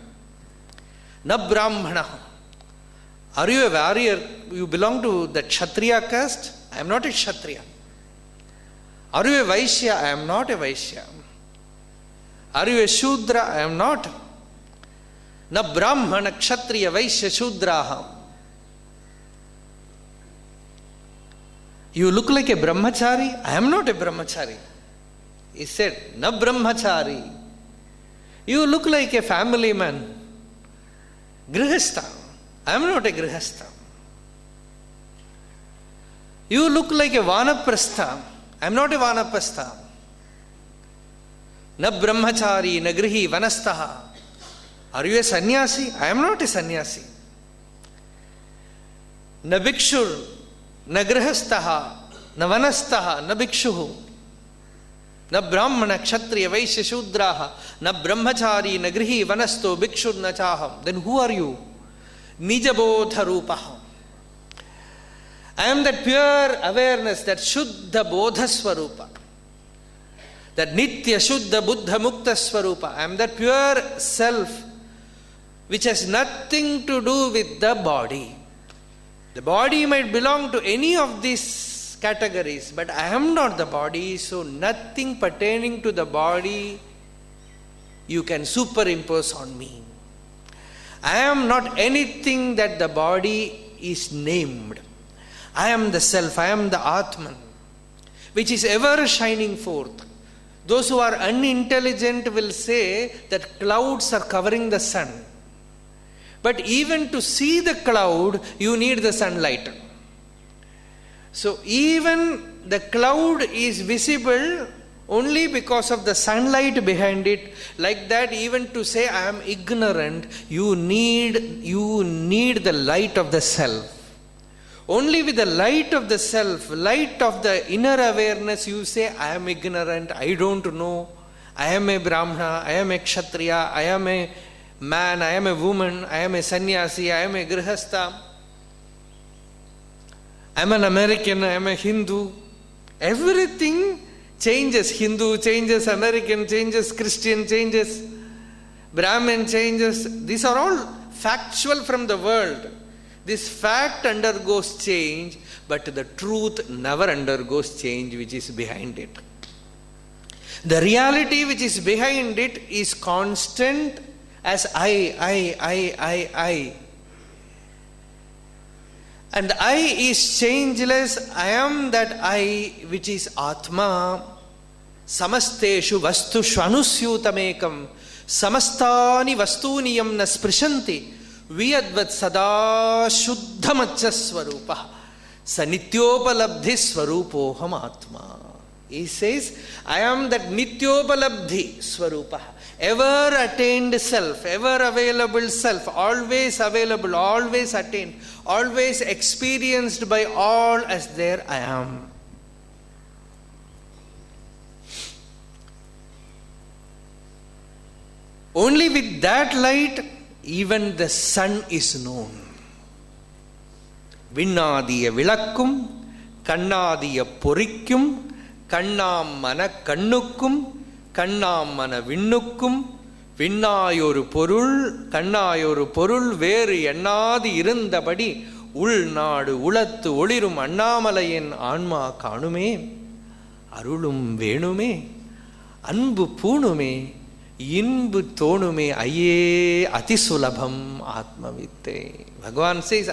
Speaker 3: Na brahmana. Are you a warrior? You belong to the Kshatriya caste? I am not a Kshatriya. Are you a Vaishya? I am not a Vaishya. Are you a Shudra? I am not. Na brahmana Kshatriya Vaishya Shudraham. You look like a brahmachari? I am not a brahmachari. He said, na brahmachari. You look like a family man. Grihastha. I am not a grihastha. You look like a vanaprastha. I am not a vanaprastha. Na brahmachari, na grihi, vanastaha. Are you a sannyasi? I am not a sannyasi. Na bhikshur, na grihastaha, na vanastaha, na bhikshuhu. Na brahmana, kshatriya, vaishya, shudraha, na brahmachari, na grihi, vanasto, bhikshur, na chaham. Then who are you? Nijabodha rupaha. I am that pure awareness, that Shuddha Bodha Swarupa, that Nitya Shuddha Buddha Mukta Swarupa. I am that pure self which has nothing to do with the body. The body might belong to any of these categories, but I am not the body, so nothing pertaining to the body you can superimpose on me. I am not anything that the body is named. I am the self, I am the Atman, which is ever shining forth. Those who are unintelligent will say that clouds are covering the sun. But even to see the cloud, you need the sunlight. So even the cloud is visible only because of the sunlight behind it. Like that, even to say I am ignorant, you need the light of the self. Only with the light of the self, light of the inner awareness, you say, I am ignorant, I don't know, I am a Brahmana, I am a Kshatriya, I am a man, I am a woman, I am a sannyasi, I am a grihastha, I am an American, I am a Hindu. Everything changes. Hindu changes, American changes, Christian changes, Brahmin changes. These are all factual from the world. This fact undergoes change, but the truth never undergoes change which is behind it. The reality which is behind it is constant as I. And I is changeless. I am that I which is Atma. Samasteshu vastu shvanusyutamekam. Samastani vastuniyam na sprishanti. Viyadvat sada shuddhamacha swarupa. Sanityopalabdhi swarupoham Atma. He says, I am that nityopalabdhi swarupa. Ever attained self, ever available self, always available, always attained, always experienced by all as there I am. Only with that light, even the sun is known. Vinnadiya vilakkum, kannadiya porikkum, kannam mana kannukkum, கண்ணாம் மன விண்ணுக்கும் விண்ணாயொரு பொருள் கண்ணாயொரு பொருள் வேறு எண்ணாது இருந்தபடி உள்நாடு உளத்து ஒளிரும் அண்ணாமலையின் ஆன்மா காணுமே அருளும் வேணுமே அன்பு பூணுமே இன்பு தோணுமே ஐயே அதிசுலபம் ஆத்மவித்தே. Bhagavan says,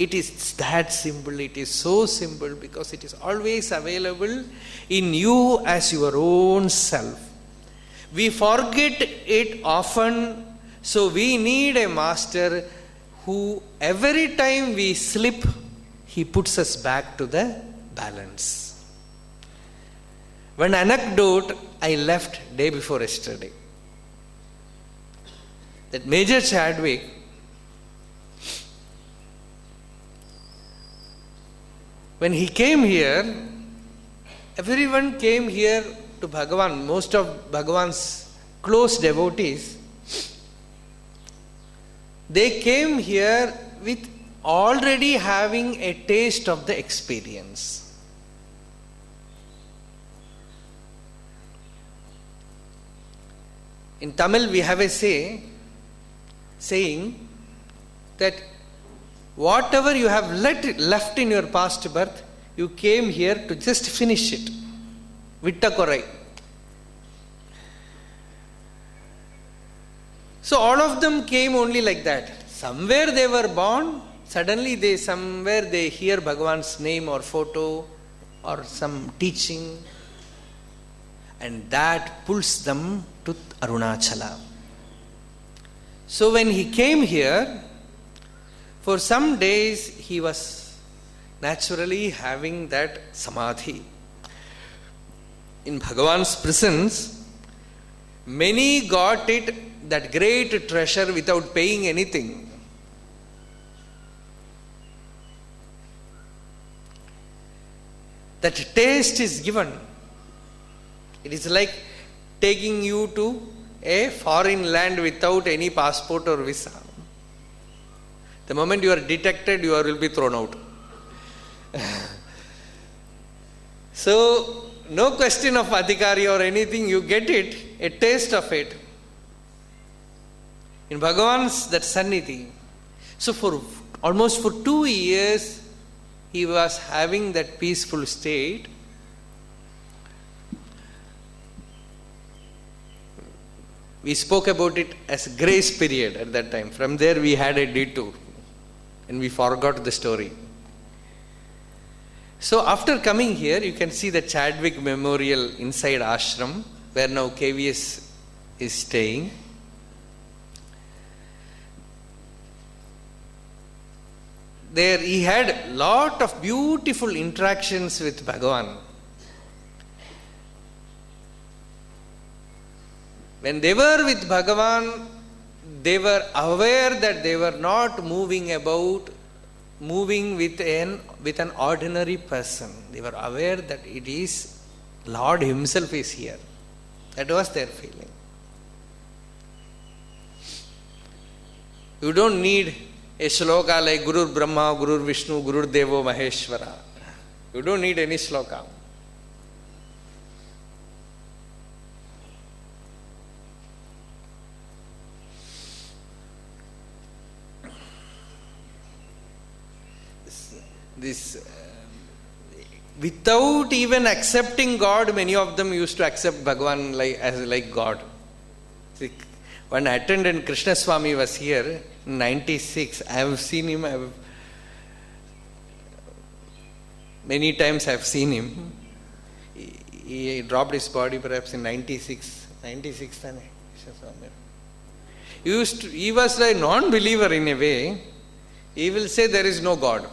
Speaker 3: it is that simple, it is so simple because it is always available in you as your own self. We forget it often, so we need a master who every time we slip, he puts us back to the balance. One anecdote I left day before yesterday. That Major Chadwick, when he came here, everyone came here to Bhagavan, most of Bhagavan's close devotees. They came here with already having a taste of the experience. In Tamil we have a saying that whatever you have left in your past birth, you came here to just finish it. Vitta korai. So all of them came only like that. Somewhere they were born, suddenly somewhere they hear Bhagavan's name or photo or some teaching, and that pulls them to Arunachala. So when he came here, for some days he was naturally having that samadhi. In Bhagavan's presence, many got it, that great treasure, without paying anything. That taste is given. It is like taking you to a foreign land without any passport or visa. The moment you are detected, you will be thrown out. So, no question of adhikari or anything, you get it, a taste of it. In Bhagavan's that sannidhi. So for almost for 2 years, he was having that peaceful state. We spoke about it as grace period at that time. From there we had a detour and we forgot the story. So after coming here, you can see the Chadwick Memorial inside ashram, where now KVS is staying. There he had lot of beautiful interactions with Bhagavan. When they were with Bhagavan, they were aware that they were not moving with an ordinary person. They were aware that it is Lord himself is here. That was their feeling. You don't need a shloka like Guru Brahma, Guru Vishnu, Guru Devo Maheshwara. You don't need any shloka. without even accepting God, many of them used to accept Bhagavan like God. See, one attendant, Krishna Swami, was here in 96. I have seen him. Many times I have seen him. He dropped his body perhaps in 96. 96, he was a non-believer in a way. He will say there is no God.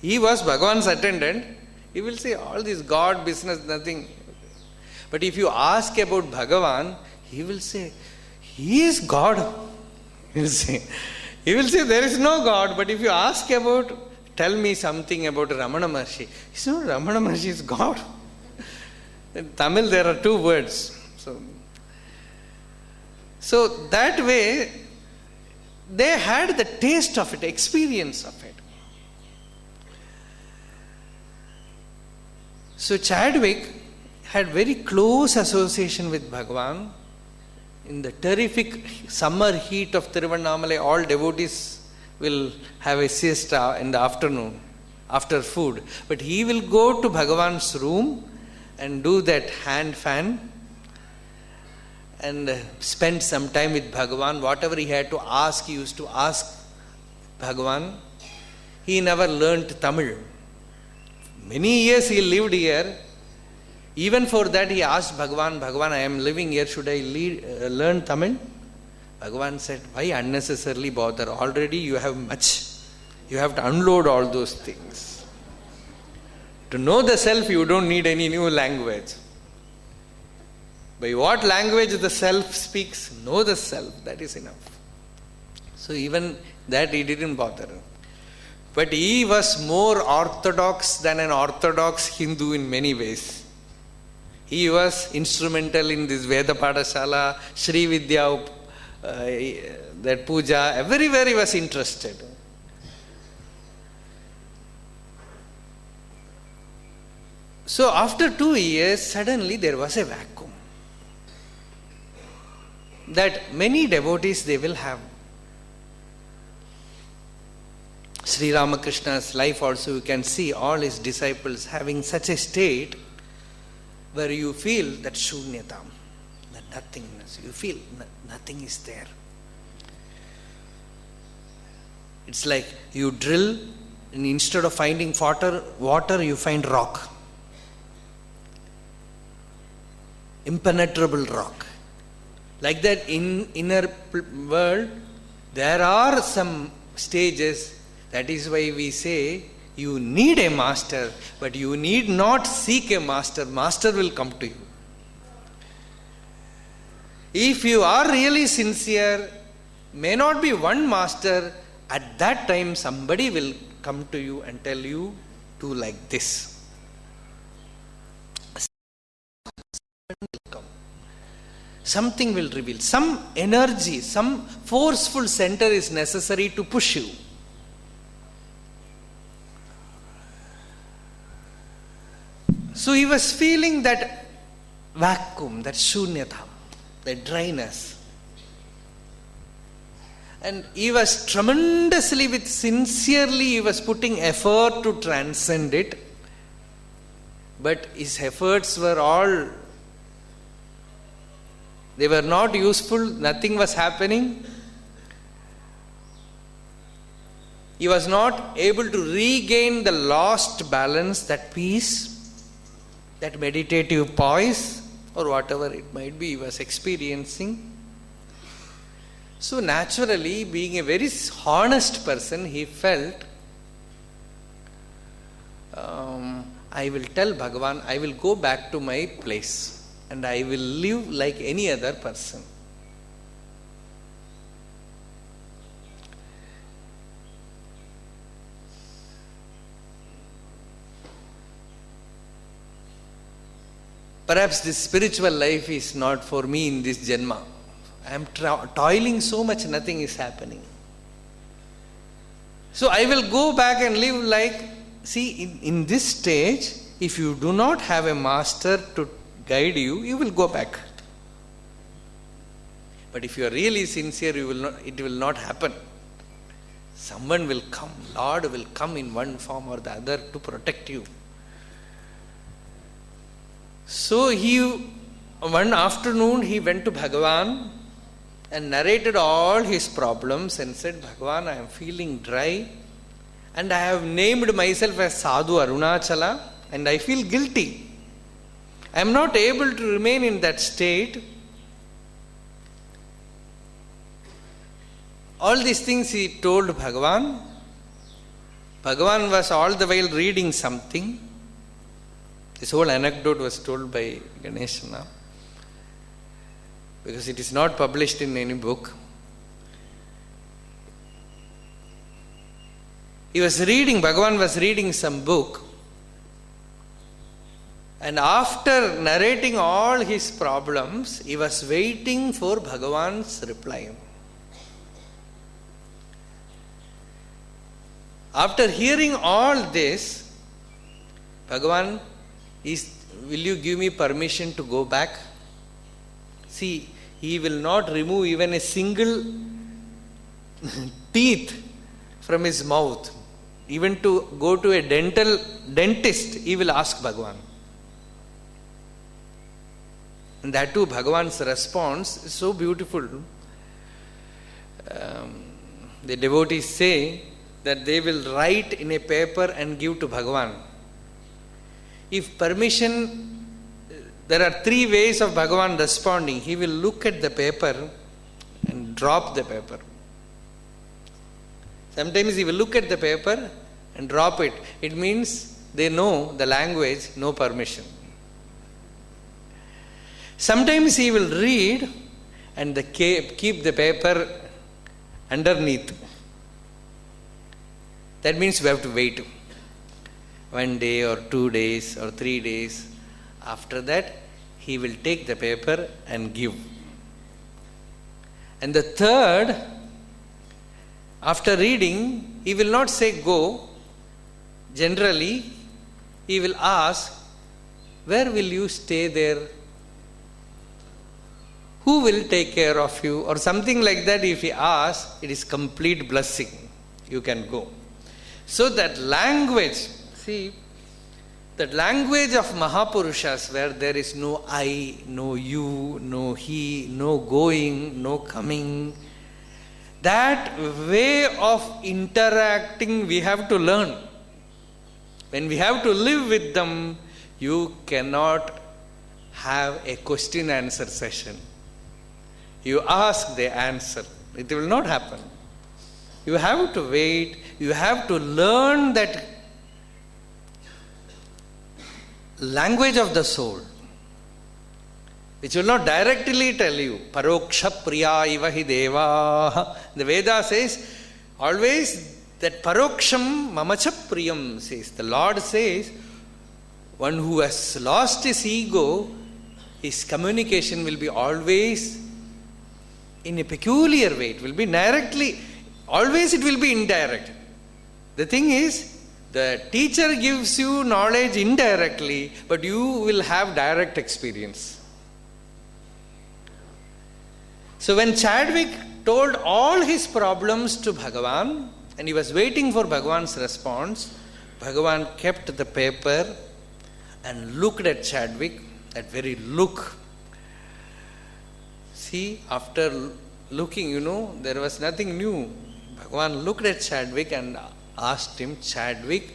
Speaker 3: He was Bhagavan's attendant. He will say all this God business, nothing. But if you ask about Bhagavan, he will say, He is God. He will say there is no God. But if you ask about, tell me something about Ramana Maharshi, he says, no, Ramana Maharshi is God. In Tamil there are two words. So that way, they had the taste of it, experience of it. So Chadwick had very close association with Bhagavan. In the terrific summer heat of Tiruvannamalai, all devotees will have a siesta in the afternoon, after food. But he will go to Bhagavan's room and do that hand fan and spend some time with Bhagavan. Whatever he had to ask, he used to ask Bhagavan. He never learnt Tamil. Many years he lived here. Even for that he asked Bhagavan, Bhagavan, I am living here, should I learn Tamil? Bhagavan said, why unnecessarily bother? Already you have much. You have to unload all those things. To know the self, you don't need any new language. By what language the self speaks, know the self, that is enough. So even that he didn't bother. But he was more orthodox than an orthodox Hindu in many ways. He was instrumental in this Veda Padashala, Sri Vidya, that puja, everywhere he was interested. So after 2 years, suddenly there was a vacuum. That many devotees they will have. Sri Ramakrishna's life also, you can see all his disciples having such a state where you feel that shunyata, that nothingness. You feel nothing is there. It's like you drill and instead of finding water you find rock. Impenetrable rock. Like that in inner world, there are some stages. That is why we say you need a master, but you need not seek a master. Master will come to you. If you are really sincere, may not be one master, at that time somebody will come to you and tell you, do like this. Something will reveal. Some energy, some forceful center is necessary to push you. So he was feeling that vacuum, that shunyata, that dryness. And he was tremendously, sincerely, he was putting effort to transcend it. But his efforts were all, they were not useful, nothing was happening. He was not able to regain the lost balance, that peace, that meditative poise, or whatever it might be, he was experiencing. So naturally, being a very honest person, he felt, I will tell Bhagavan, I will go back to my place and I will live like any other person. Perhaps this spiritual life is not for me in this Janma. I am toiling so much, nothing is happening. So I will go back and live like, see, in this stage, if you do not have a master to guide you, you will go back. But if you are really sincere, it will not happen. Someone will come, Lord will come in one form or the other to protect you. So one afternoon he went to Bhagavan and narrated all his problems and said, Bhagavan, I am feeling dry and I have named myself as Sadhu Arunachala and I feel guilty. I am not able to remain in that state. All these things he told Bhagavan. Bhagavan was all the while reading something. This whole anecdote was told by Ganesha now, because it is not published in any book. Bhagavan was reading some book, and after narrating all his problems, he was waiting for Bhagavan's reply. After hearing all this, Bhagavan, will you give me permission to go back? See, he will not remove even a single teeth from his mouth. Even to go to a dentist, he will ask Bhagavan. And that too, Bhagavan's response is so beautiful. The devotees say that they will write in a paper and give to Bhagavan. If permission, there are 3 ways of Bhagavan responding. He will look at the paper and drop the paper. Sometimes he will look at the paper and drop it. It means they know the language, no permission. Sometimes he will read and keep the paper underneath. That means we have to wait 1 day or 2 days or 3 days. After that, he will take the paper and give. And the third, after reading, he will not say go. Generally, he will ask, where will you stay there? Who will take care of you? Or something like that. If he asks, it is complete blessing. You can go. So that language, that language of Mahapurushas, where there is no I, no you, no he, no going, no coming, that way of interacting we have to learn. When we have to live with them, you cannot have a question answer session. You ask, they answer. It will not happen. You have to wait. You have to learn that language of the soul, which will not directly tell you, Paroksha Priya iva hi deva. The Veda says, always that Paroksham mamacha priyam says. The Lord says, one who has lost his ego, his communication will be always in a peculiar way. It will be directly, always it will be indirect. The thing is, the teacher gives you knowledge indirectly, but you will have direct experience. So when Chadwick told all his problems to Bhagavan, and he was waiting for Bhagavan's response, Bhagavan kept the paper and looked at Chadwick, that very look. See, after looking, there was nothing new. Bhagavan looked at Chadwick and asked him, Chadwick,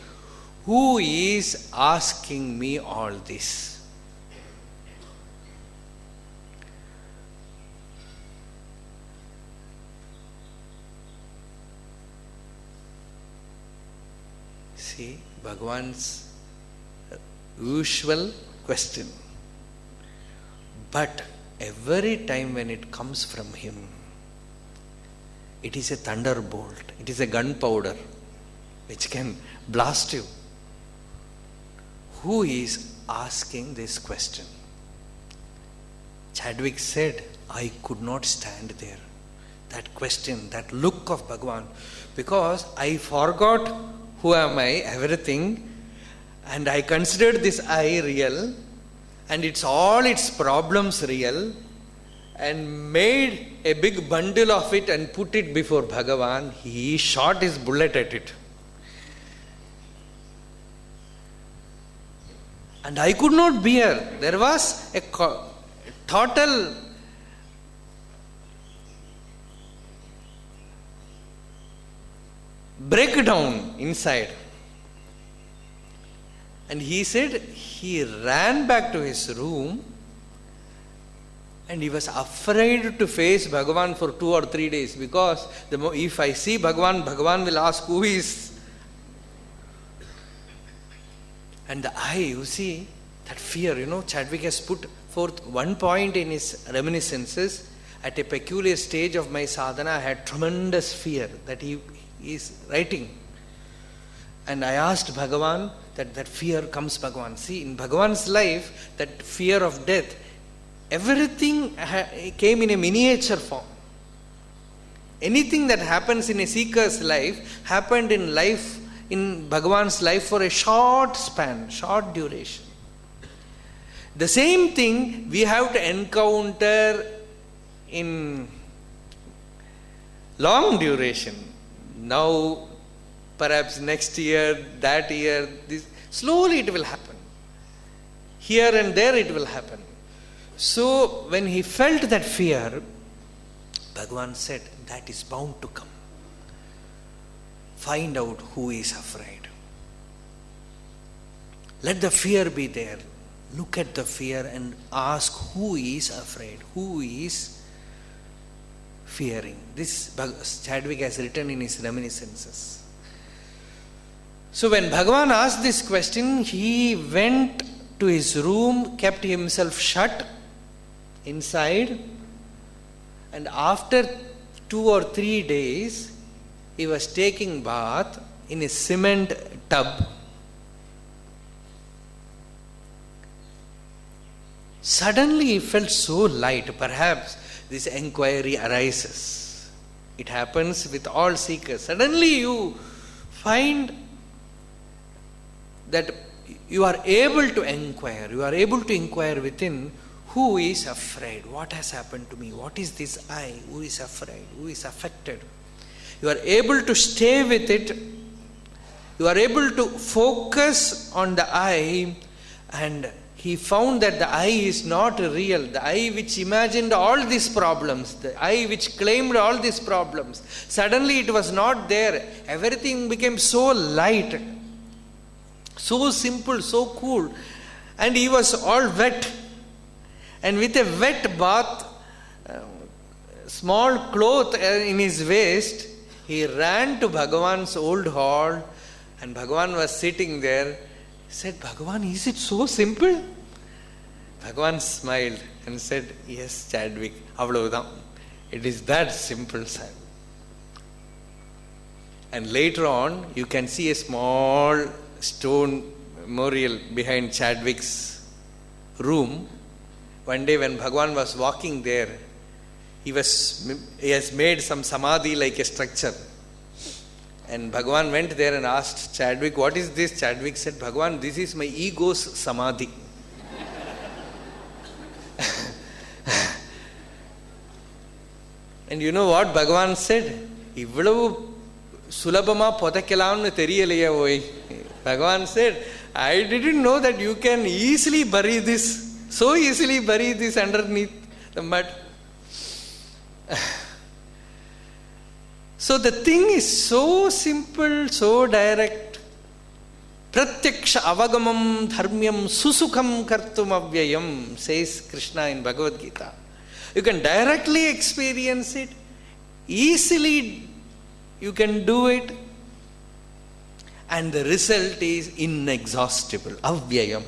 Speaker 3: who is asking me all this? See, Bhagavan's usual question. But every time when it comes from him, it is a thunderbolt, it is a gunpowder which can blast you. Who is asking this question? Chadwick said, I could not stand there. That question, that look of Bhagavan, because I forgot who am I, everything, and I considered this I real, and it's all its problems real, and made a big bundle of it and put it before Bhagavan. He shot his bullet at it. And I could not bear. There was a total breakdown inside. And he said he ran back to his room and he was afraid to face Bhagavan for 2 or 3 days, because if I see Bhagavan, Bhagavan will ask who is. And the eye, you see, that fear, Chadwick has put forth one point in his reminiscences. At a peculiar stage of my sadhana, I had tremendous fear, that he is writing. And I asked Bhagavan that fear comes, Bhagavan. See, in Bhagavan's life, that fear of death, everything came in a miniature form. Anything that happens in a seeker's life happened in Bhagavan's life for a short span, short duration. The same thing we have to encounter in long duration. Now, perhaps next year, that year, slowly it will happen. Here and there it will happen. So, when he felt that fear, Bhagavan said, that is bound to come. Find out who is afraid. Let the fear be there. Look at the fear and ask who is afraid, who is fearing. This Chadwick has written in his reminiscences. So when Bhagavan asked this question, he went to his room, kept himself shut inside, and after 2 or 3 days, he was taking bath in a cement tub. Suddenly he felt so light. Perhaps this inquiry arises. It happens with all seekers. Suddenly you find that you are able to inquire. You are able to inquire within, who is afraid? What has happened to me? What is this I? Who is afraid? Who is affected? You are able to stay with it. You are able to focus on the I, and he found that the I is not real. The I which imagined all these problems, the I which claimed all these problems, suddenly it was not there. Everything became so light, so simple, so cool. And he was all wet. And with a wet bath, small cloth in his waist, he ran to Bhagavan's old hall, and Bhagavan was sitting there. He said, Bhagavan, is it so simple? Bhagavan smiled and said, yes, Chadwick, avlavudam. It is that simple, sir. And later on, you can see a small stone memorial behind Chadwick's room. One day when Bhagavan was walking there, he has made some samadhi like a structure. And Bhagavan went there and asked Chadwick, what is this? Chadwick said, Bhagavan, this is my ego's samadhi. And you know what Bhagavan said? Ivvalavu sulabama podakkalamnu theriyalaya oi. Bhagavan said, I didn't know that you can easily bury this, so easily bury this underneath the mud. So the thing is so simple, so direct. Pratyaksha avagamam dharmyam susukham kartum avyayam, says Krishna in Bhagavad Gita. You can directly experience it, easily you can do it, and the result is inexhaustible, avyayam.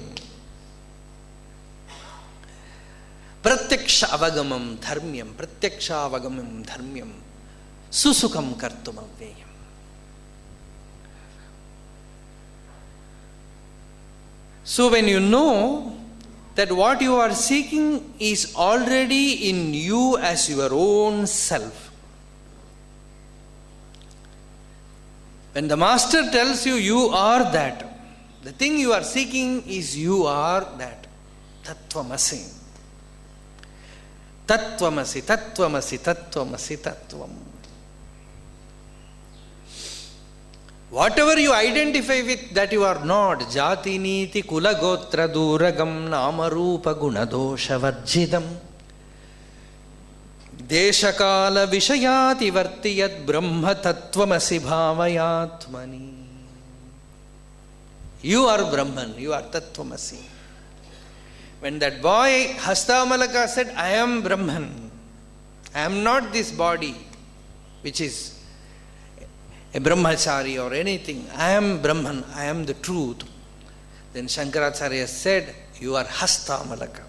Speaker 3: Pratyaksha avagamam dharmyam, pratyaksha avagamam dharmyam, susukham kartum avyayam. So when you know that what you are seeking is already in you as your own self. When the master tells you, you are that, the thing you are seeking is you are that. Tattvamasi. Tattvamasi, tattvamasi, tattvamasi, tattvam. Whatever you identify with, that you are not. Jati niti kula gotra duragam namarupa gunadosha varjidam deshakala vishayati vartiyat brahma tattvamasi bhavayatmani. You are Brahman, you are Tattvamasi. When that boy Hastamalaka said, I am Brahman, I am not this body which is a brahmachari or anything. I am Brahman, I am the truth. Then Shankaracharya said, you are Hastamalaka.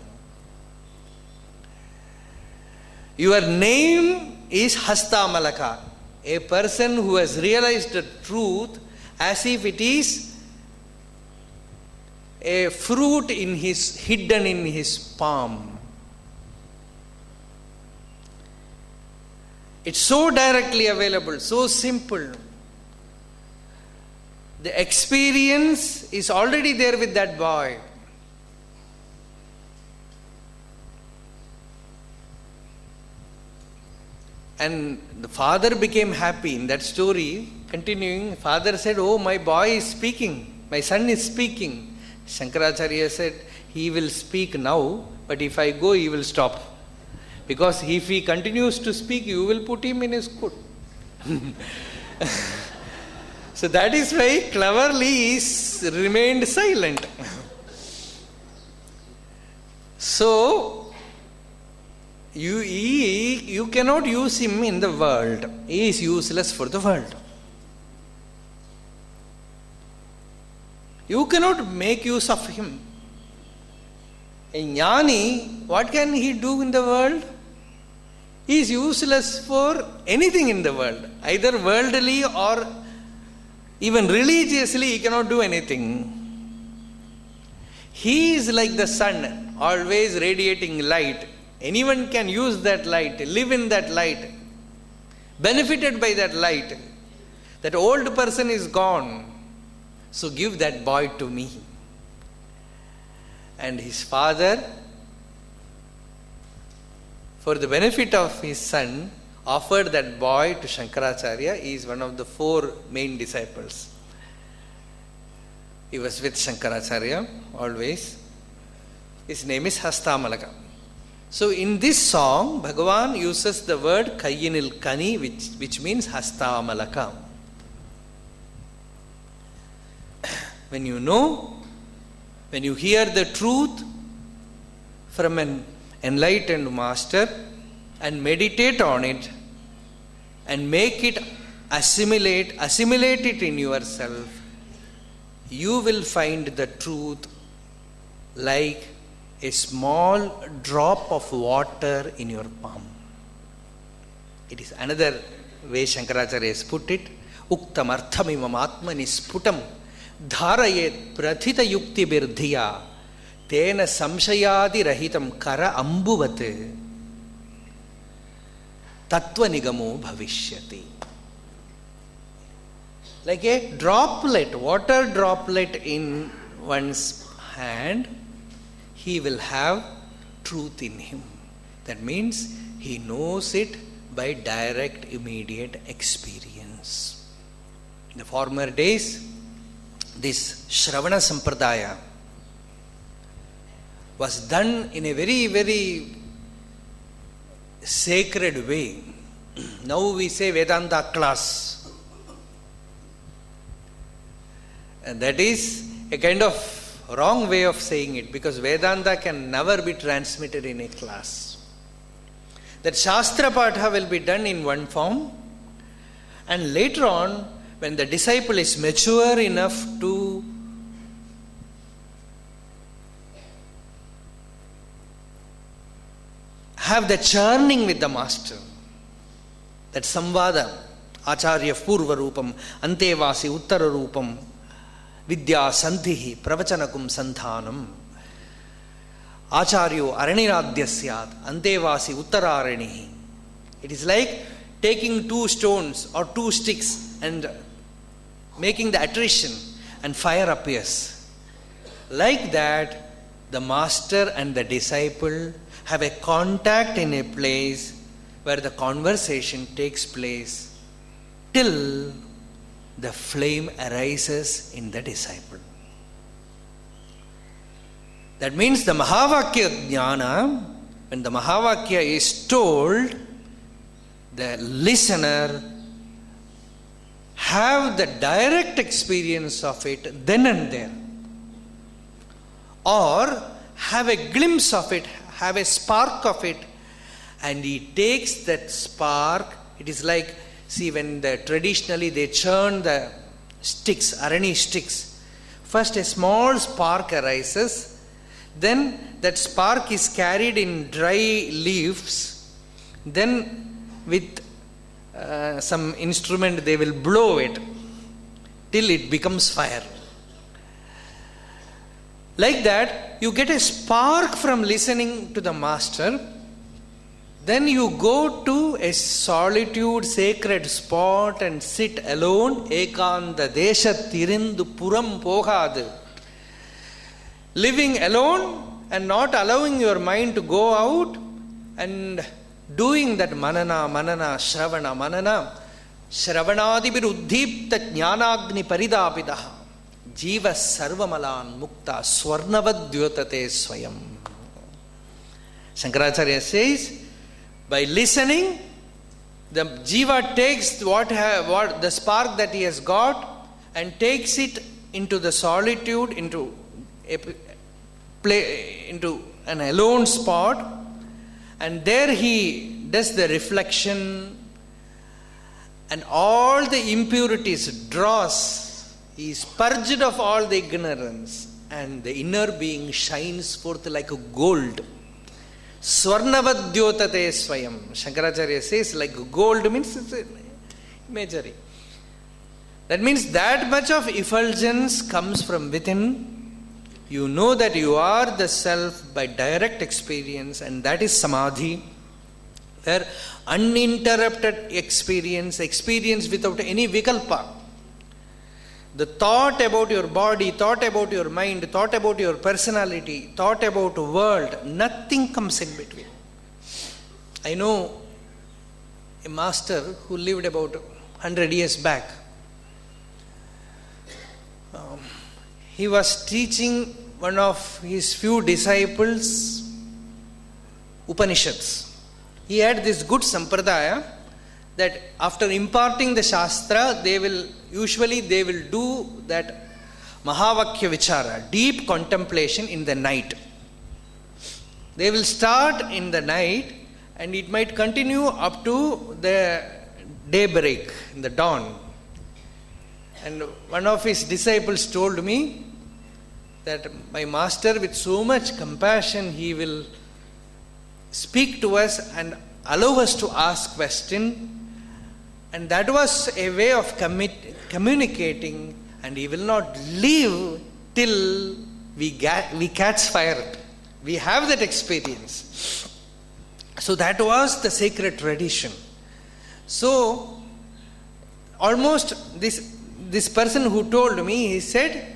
Speaker 3: Your name is Hastamalaka. A person who has realized the truth as if it is a fruit hidden in his palm. It's so directly available, so simple. The experience is already there with that boy. And the father became happy in that story. Continuing, father said, oh, my boy is speaking, my son is speaking. Shankaracharya said, he will speak now, but if I go, he will stop. Because if he continues to speak, you will put him in his kut. So that is why cleverly he remained silent. So, you cannot use him in the world. He is useless for the world. You cannot make use of him. A jnani, what can he do in the world? He is useless for anything in the world. Either worldly or even religiously, he cannot do anything. He is like the sun, always radiating light. Anyone can use that light, live in that light, benefited by that light. That old person is gone, so give that boy to me. And his father, for the benefit of his son, offered that boy to Shankaracharya. He is one of the 4 main disciples. He was with Shankaracharya always. His name is Hastamalaka. So in this song, Bhagavan uses the word Kayyinil Kani, which means Hastamalaka. When you know, when you hear the truth from an enlightened master and meditate on it and make it assimilate it in yourself, you will find the truth like a small drop of water in your palm. It is another way Shankaracharya has put it. Uktam arthamimam atmani sputam dharayet prathita yukti birdhiya tena samshayadi rahitam kara ambuvate tattva nigamo bhavishyati. Like a droplet, water droplet in one's hand, he will have truth in him. That means he knows it by direct, immediate experience. In the former days, this Shravana Sampradaya was done in a very, very sacred way. Now we say Vedanta class. And that is a kind of wrong way of saying it, because Vedanta can never be transmitted in a class. That Shastra Patha will be done in one form, and later on, when the disciple is mature enough to have the churning with the master, that samvada, acharya purva rupam, antevasi uttara rupam, vidya santihi pravachanakum santhanam, acharyo araniradyasya antevasi uttararanihi. It is like taking 2 stones or 2 sticks and making the attrition, and fire appears. Like that, the master and the disciple have a contact in a place where the conversation takes place till the flame arises in the disciple. That means the Mahavakya Jnana, when the Mahavakya is told, the listener have the direct experience of it then and there, or have a glimpse of it, have a spark of it, and he takes that spark. It is like, see, when traditionally they churn the sticks, arani sticks, first a small spark arises, then that spark is carried in dry leaves, then with some instrument they will blow it till it becomes fire. Like that, you get a spark from listening to the master. Then you go to a solitude, sacred spot and sit alone. Ekanda desha tirindu puram pohadu. Living alone and not allowing your mind to go out and doing that manana, shravanadibir uddhipta jnanagni paridapidaha. Jiva sarvamalan mukta swarnavadyotate swayam. Shankaracharya says, by listening, the jiva takes what the spark that he has got and takes it into the solitude, into an alone spot, and there he does the reflection, and all the impurities draws. He is purged of all the ignorance, and the inner being shines forth like a gold. Swarnavadyotate swayam. Shankaracharya says, like gold means it's imagery. That means that much of effulgence comes from within. You know that you are the self by direct experience, and that is samadhi, where uninterrupted experience without any vikalpa. The thought about your body, thought about your mind, thought about your personality, thought about world, nothing comes in between. I know a master who lived about 100 years back. He was teaching one of his few disciples Upanishads. He had this good sampradaya that after imparting the Shastra, they will do that Mahavakya Vichara, deep contemplation in the night. They will start in the night and it might continue up to the daybreak, in the dawn. And one of his disciples told me that my master, with so much compassion, he will speak to us and allow us to ask questions. And that was a way of communicating, and he will not leave till we catch fire. We have that experience. So that was the sacred tradition. So almost this person who told me, he said,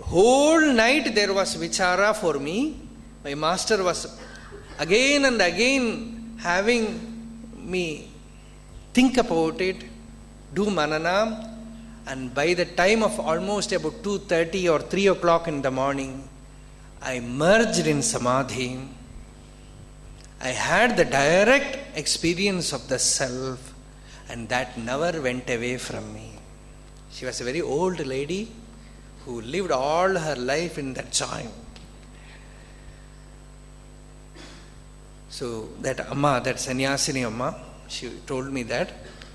Speaker 3: whole night there was vichara for me. My master was again and again having me think about it, do manana, and by the time of almost about 2:30 or 3 o'clock in the morning, I merged in samadhi. I had the direct experience of the self, and that never went away from me. She was a very old lady who lived all her life in that joy. So that Amma, that sannyasini Amma, she told me that.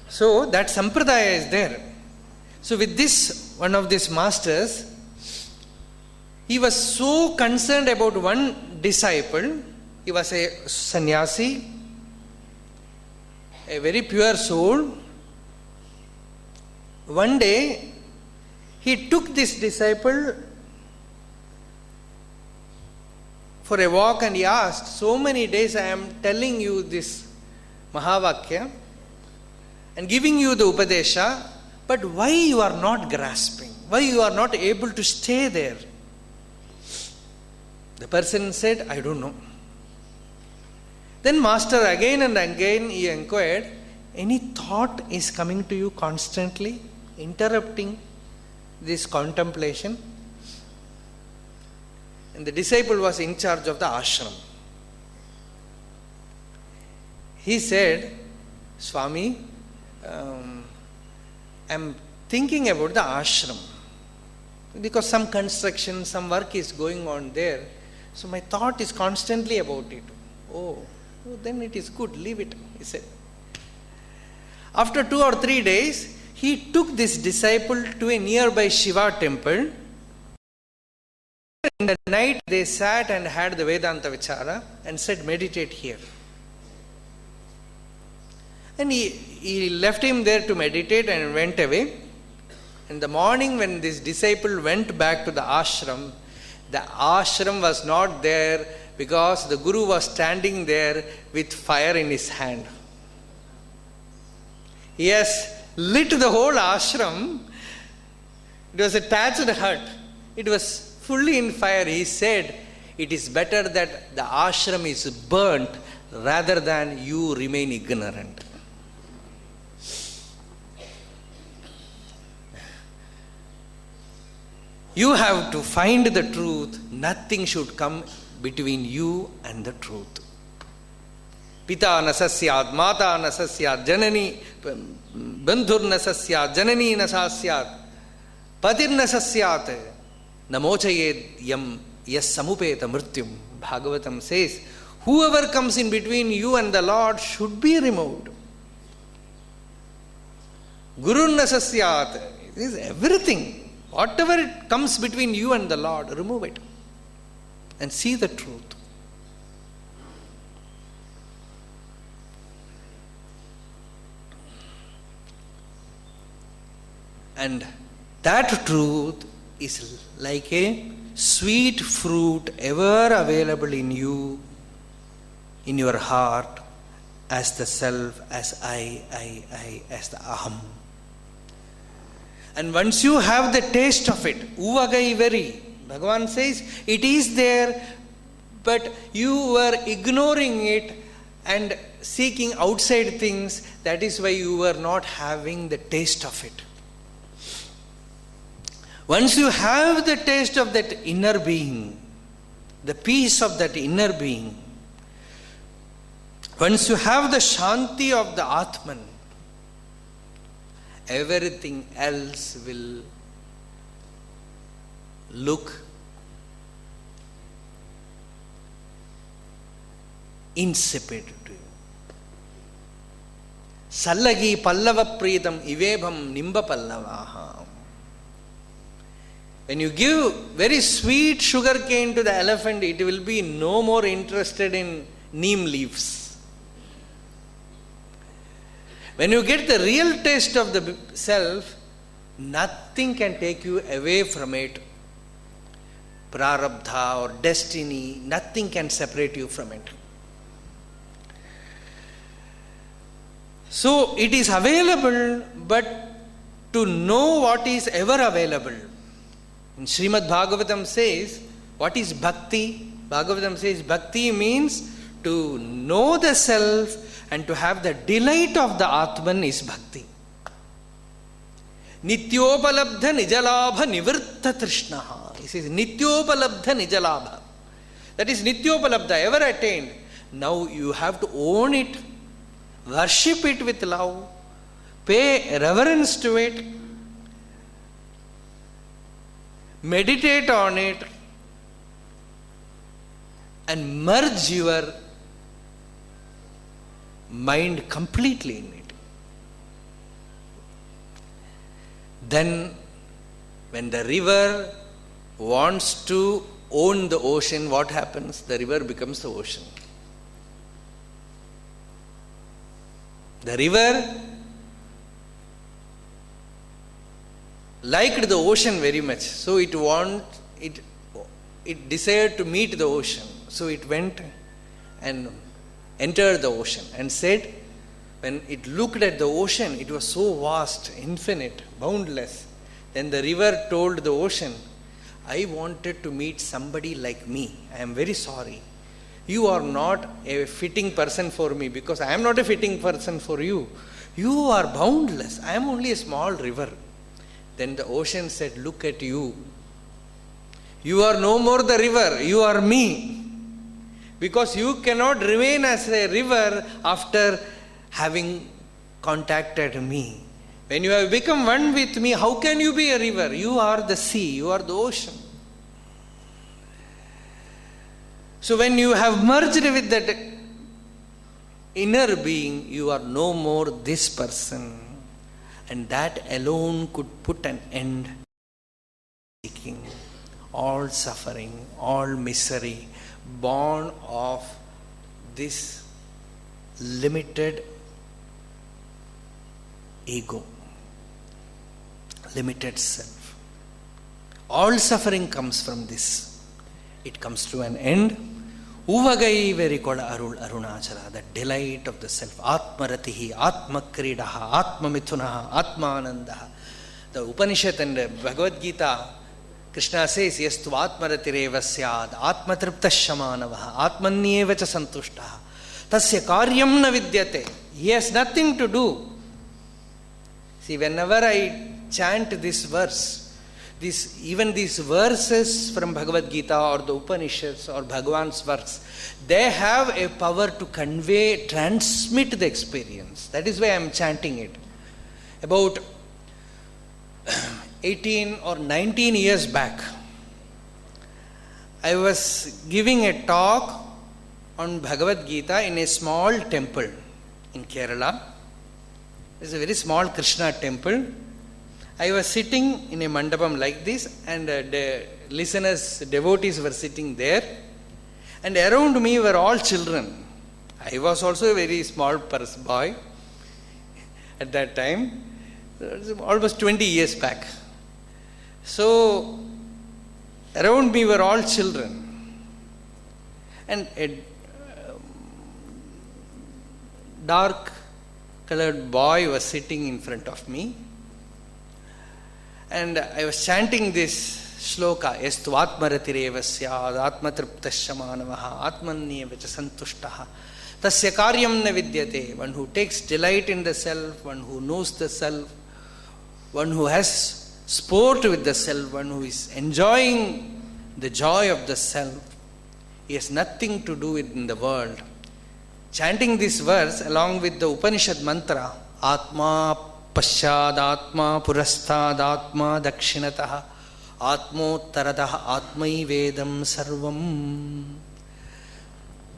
Speaker 3: So that sampradaya is there. So with this, one of these masters, he was so concerned about one disciple. He was a sannyasi, a very pure soul. One day, he took this disciple for a walk and he asked, so many days I am telling you this Mahavakya and giving you the Upadesha, but why you are not grasping? Why you are not able to stay there? The person said, I don't know. Then master again and again he inquired, any thought is coming to you constantly? interrupting this contemplation. And the disciple was in charge of the ashram. He said, Swami, I'm thinking about the ashram. Because some construction, some work is going on there. So my thought is constantly about it. Oh, then it is good, leave it, he said. After 2 or 3 days, he took this disciple to a nearby Shiva temple. In the night, they sat and had the Vedanta Vichara and said, meditate here. And he left him there to meditate and went away. In the morning, when this disciple went back to the ashram was not there because the Guru was standing there with fire in his hand. He has lit the whole ashram. It was a thatched hut. It was fully in fire. He said, it is better that the ashram is burnt rather than you remain ignorant. You have to find the truth. Nothing should come between you and the truth. Pita nasasyad, mata nasasyad, janani, bandhur nasasyad, janani nasasyad, patir nasasyat, namochayed yam yes samupeta mrityum. Bhagavatam says, whoever comes in between you and the Lord should be removed. Guru nasasyat, it is everything. Whatever it comes between you and the Lord, remove it and see the truth. And that truth is like a sweet fruit ever available in you, in your heart, as the self, as I, as the aham. And once you have the taste of it, uvagai veri, Bhagavan says, it is there, but you were ignoring it and seeking outside things. That is why you were not having the taste of it. Once you have the taste of that inner being, the peace of that inner being, once you have the shanti of the Atman, everything else will look insipid to you. Sallagi pallava pritam ivebham nimba pallavaha. When you give very sweet sugar cane to the elephant, it will be no more interested in neem leaves. When you get the real taste of the self, nothing can take you away from it. Prarabdha or destiny, nothing can separate you from it. So it is available, but to know what is ever available. In Srimad Bhagavatam says, what is bhakti? Bhagavatam says, bhakti means to know the self and to have the delight of the Atman is bhakti. Nityopalabdha nijalabha nivritta trishnaha. He says, Nityopalabdha nijalabha. That is Nityopalabdha, ever attained. Now you have to own it, worship it with love, pay reverence to it, meditate on it, and merge your mind completely in it. Then, when the river wants to own the ocean, what happens? The river becomes the ocean. The river liked the ocean very much, so it desired to meet the ocean. So it went and entered the ocean and said, when it looked at the ocean, it was so vast, infinite, boundless. Then the river told the ocean, I wanted to meet somebody like me. I am very sorry. You are not a fitting person for me because I am not a fitting person for you. You are boundless. I am only a small river. Then the ocean said, look at you. You are no more the river, you are me. Because you cannot remain as a river after having contacted me. When you have become one with me, how can you be a river? You are the sea, you are the ocean. So when you have merged with that inner being, you are no more this person. And that alone could put an end to seeking, all suffering, all misery, born of this limited ego, limited self. All suffering comes from this. It comes to an end. Uvagai verikola arul arunachala, the delight of the self. Atmaratihi, atmakridaha, atmamithunaha, atmanandaha. The Upanishad and Bhagavad Gita, Krishna says, yastu atmaratireva syad, atmatriptashamanavaha, atmanyevacha santushtaha, tasya karyam na vidyate. He has nothing to do. See, whenever I chant this verse, even these verses from Bhagavad Gita or the Upanishads or Bhagavan's verse, they have a power to convey, transmit the experience. That is why I am chanting it. About 18 or 19 years back, I was giving a talk on Bhagavad Gita in a small temple in Kerala. It's a very small Krishna temple. I was sitting in a mandapam like this, and the listeners, devotees were sitting there, and around me were all children. I was also a very small boy at that time, almost 20 years back. So, around me were all children, and a dark colored boy was sitting in front of me. And I was chanting this shloka, yastu atmaratireva syad, atmatriptashamanavaha, atmanyevacha santushtaha, tasya karyam na vidyate. One who takes delight in the self, one who knows the self, one who has sport with the self, one who is enjoying the joy of the self, he has nothing to do in the world. Chanting this verse along with the Upanishad mantra, Atma Pashad Atma Purastad Atma Dakshinataha Atmottaradaha Atmai Vedam Sarvam.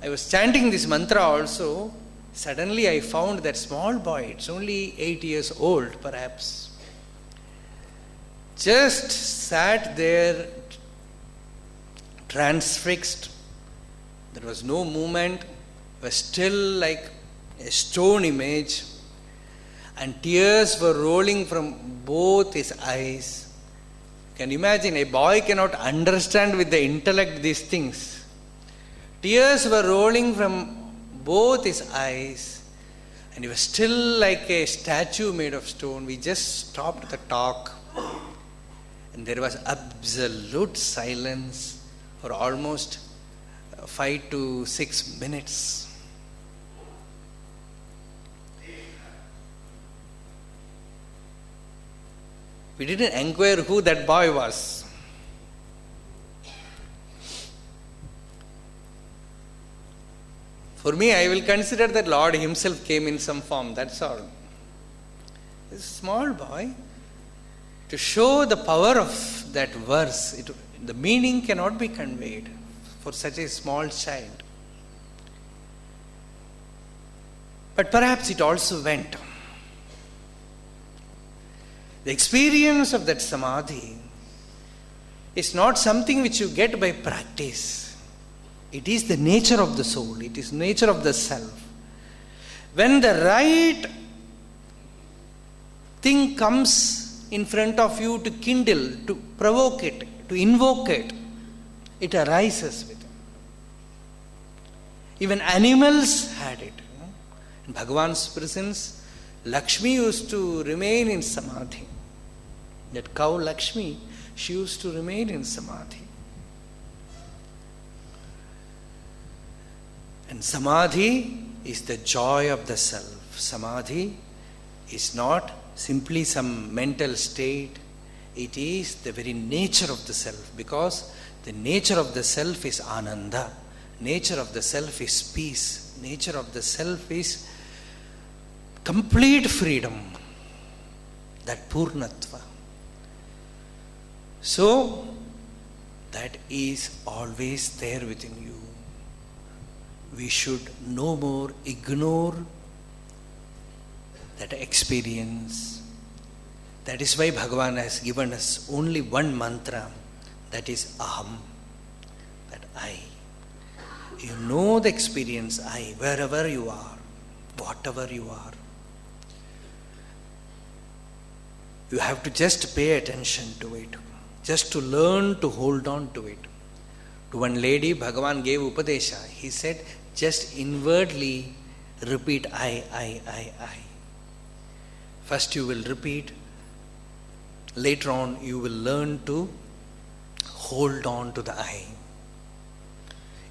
Speaker 3: I was chanting this mantra also. Suddenly I found that small boy, it's only 8 years old perhaps, just sat there transfixed. There was no movement, was still like a stone image, and tears were rolling from both his eyes. You can imagine, a boy cannot understand with the intellect these things. Tears were rolling from both his eyes, and he was still like a statue made of stone. We just stopped the talk, and there was absolute silence for almost 5 to 6 minutes. We didn't inquire who that boy was. For me, I will consider that Lord himself came in some form, that's all. This small boy, to show the power of that verse, the meaning cannot be conveyed for such a small child. But perhaps it also went. The experience of that samadhi is not something which you get by practice. It is the nature of the soul. It is nature of the self. When the right thing comes in front of you to kindle, to provoke it, to invoke it, it arises with it. Even animals had it. In Bhagavan's presence, Lakshmi used to remain in samadhi. That cow Lakshmi, she used to remain in samadhi. And samadhi is the joy of the self. Samadhi is not simply some mental state.
Speaker 4: It is the very nature of the self, because the nature of the self is ananda, nature of the self is peace, nature of the self is complete freedom, that purnatva. So, that is always there within you. We should no more ignore that experience. That is why Bhagavan has given us only one mantra, that is aham, that I. You know the experience I, wherever you are, whatever you are. You have to just pay attention to it, just to learn to hold on to it. To one lady, Bhagavan gave Upadesha. He said, just inwardly repeat I. First you will repeat, later on you will learn to hold on to the I.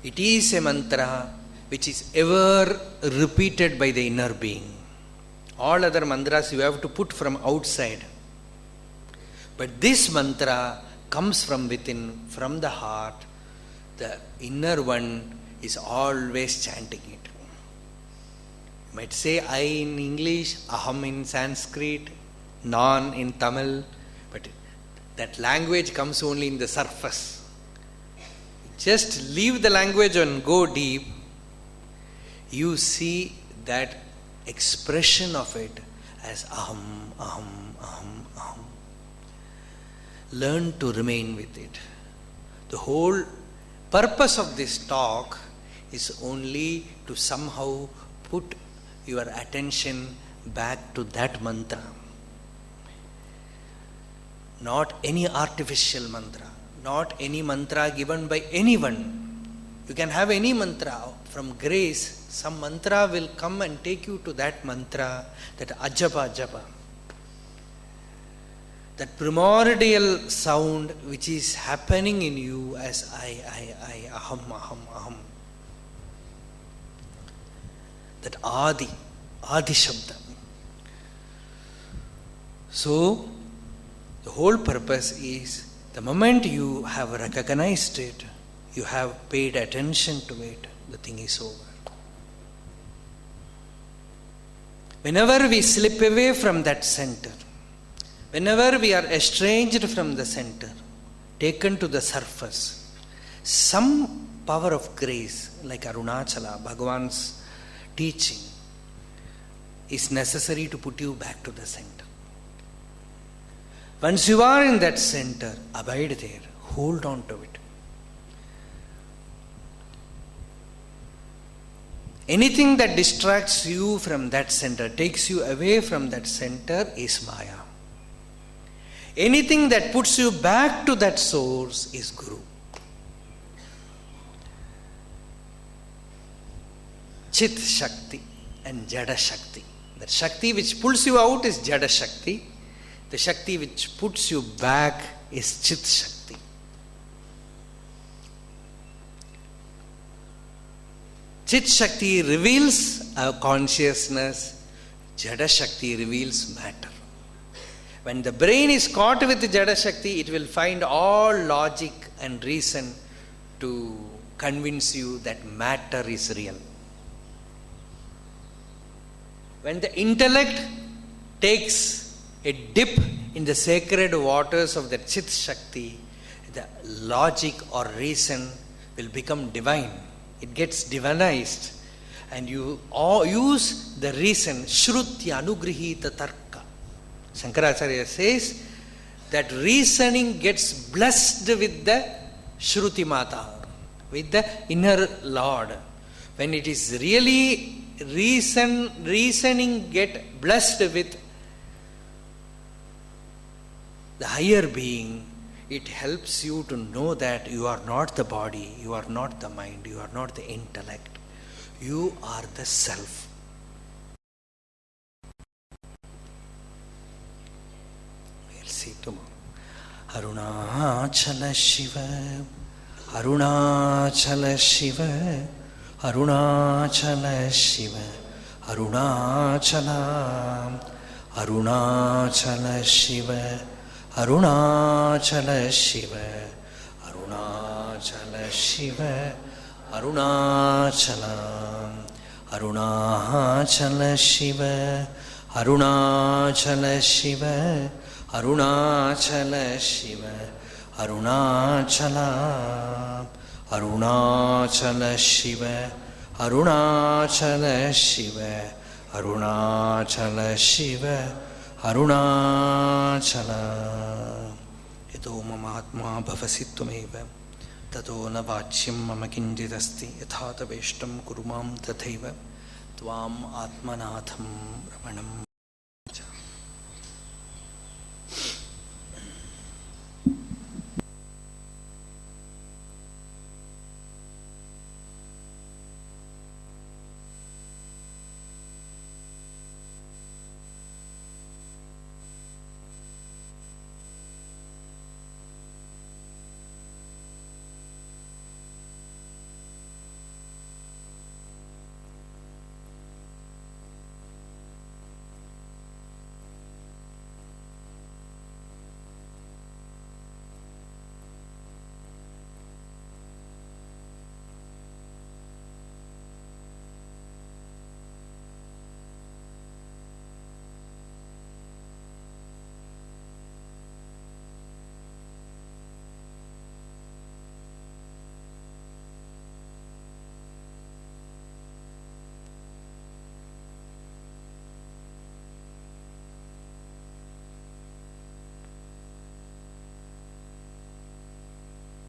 Speaker 4: It is a mantra which is ever repeated by the inner being. All other mantras you have to put from outside. But this mantra comes from within, from the heart. The inner one is always chanting it. You might say I in English, aham in Sanskrit, nan in Tamil, but that language comes only in the surface. Just leave the language and go deep. You see that expression of it as aham, aham, aham, aham. Learn to remain with it. The whole purpose of this talk is only to somehow put your attention back to that mantra. Not any artificial mantra, not any mantra given by anyone. You can have any mantra from grace. Some mantra will come and take you to that mantra, that ajapa japa. That primordial sound which is happening in you as I, aham, aham, aham. That Adi Shabda. So, the whole purpose is, the moment you have recognized it, you have paid attention to it, the thing is over. Whenever we slip away from that center, whenever we are estranged from the center, taken to the surface, some power of grace, like Arunachala, Bhagavan's teaching, is necessary to put you back to the center. Once you are in that center, abide there, hold on to it. Anything that distracts you from that center, takes you away from that center, is Maya. Anything that puts you back to that source is Guru. Chit Shakti and Jada Shakti. The Shakti which pulls you out is Jada Shakti. The Shakti which puts you back is Chit Shakti. Chit Shakti reveals our consciousness. Jada Shakti reveals matter. When the brain is caught with Jada Shakti, it will find all logic and reason to convince you that matter is real. When the intellect takes a dip in the sacred waters of the Chit Shakti, the logic or reason will become divine. It gets divinized, and you all use the reason, Shrutya Anugrihita Tarka. Shankaracharya says that reasoning gets blessed with the Shruti Mata, with the inner Lord. When it is really reasoning get blessed with the higher being, it helps you to know that you are not the body, you are not the mind, you are not the intellect, you are the self. We'll see tomorrow. Arunachala Shiva, Arunachala Shiva, Arunachala Shiva, Arunachala, Arunachala Shiva, Arunachala Shiva, Arunachala Shiva, Arunachala, Arunachala Shiva, Arunachala Shiva, Arunachala Shiva, Arunachala, Arunachala Shiva, Arunachala Shiva, Arunachala Shiva, Arunachala. Yato mama atma bhavasi tvameva, tato na vachyam mama kinjidasti, yatha taveshtam kurumam tathaiva, tvam atmanatham ramanam.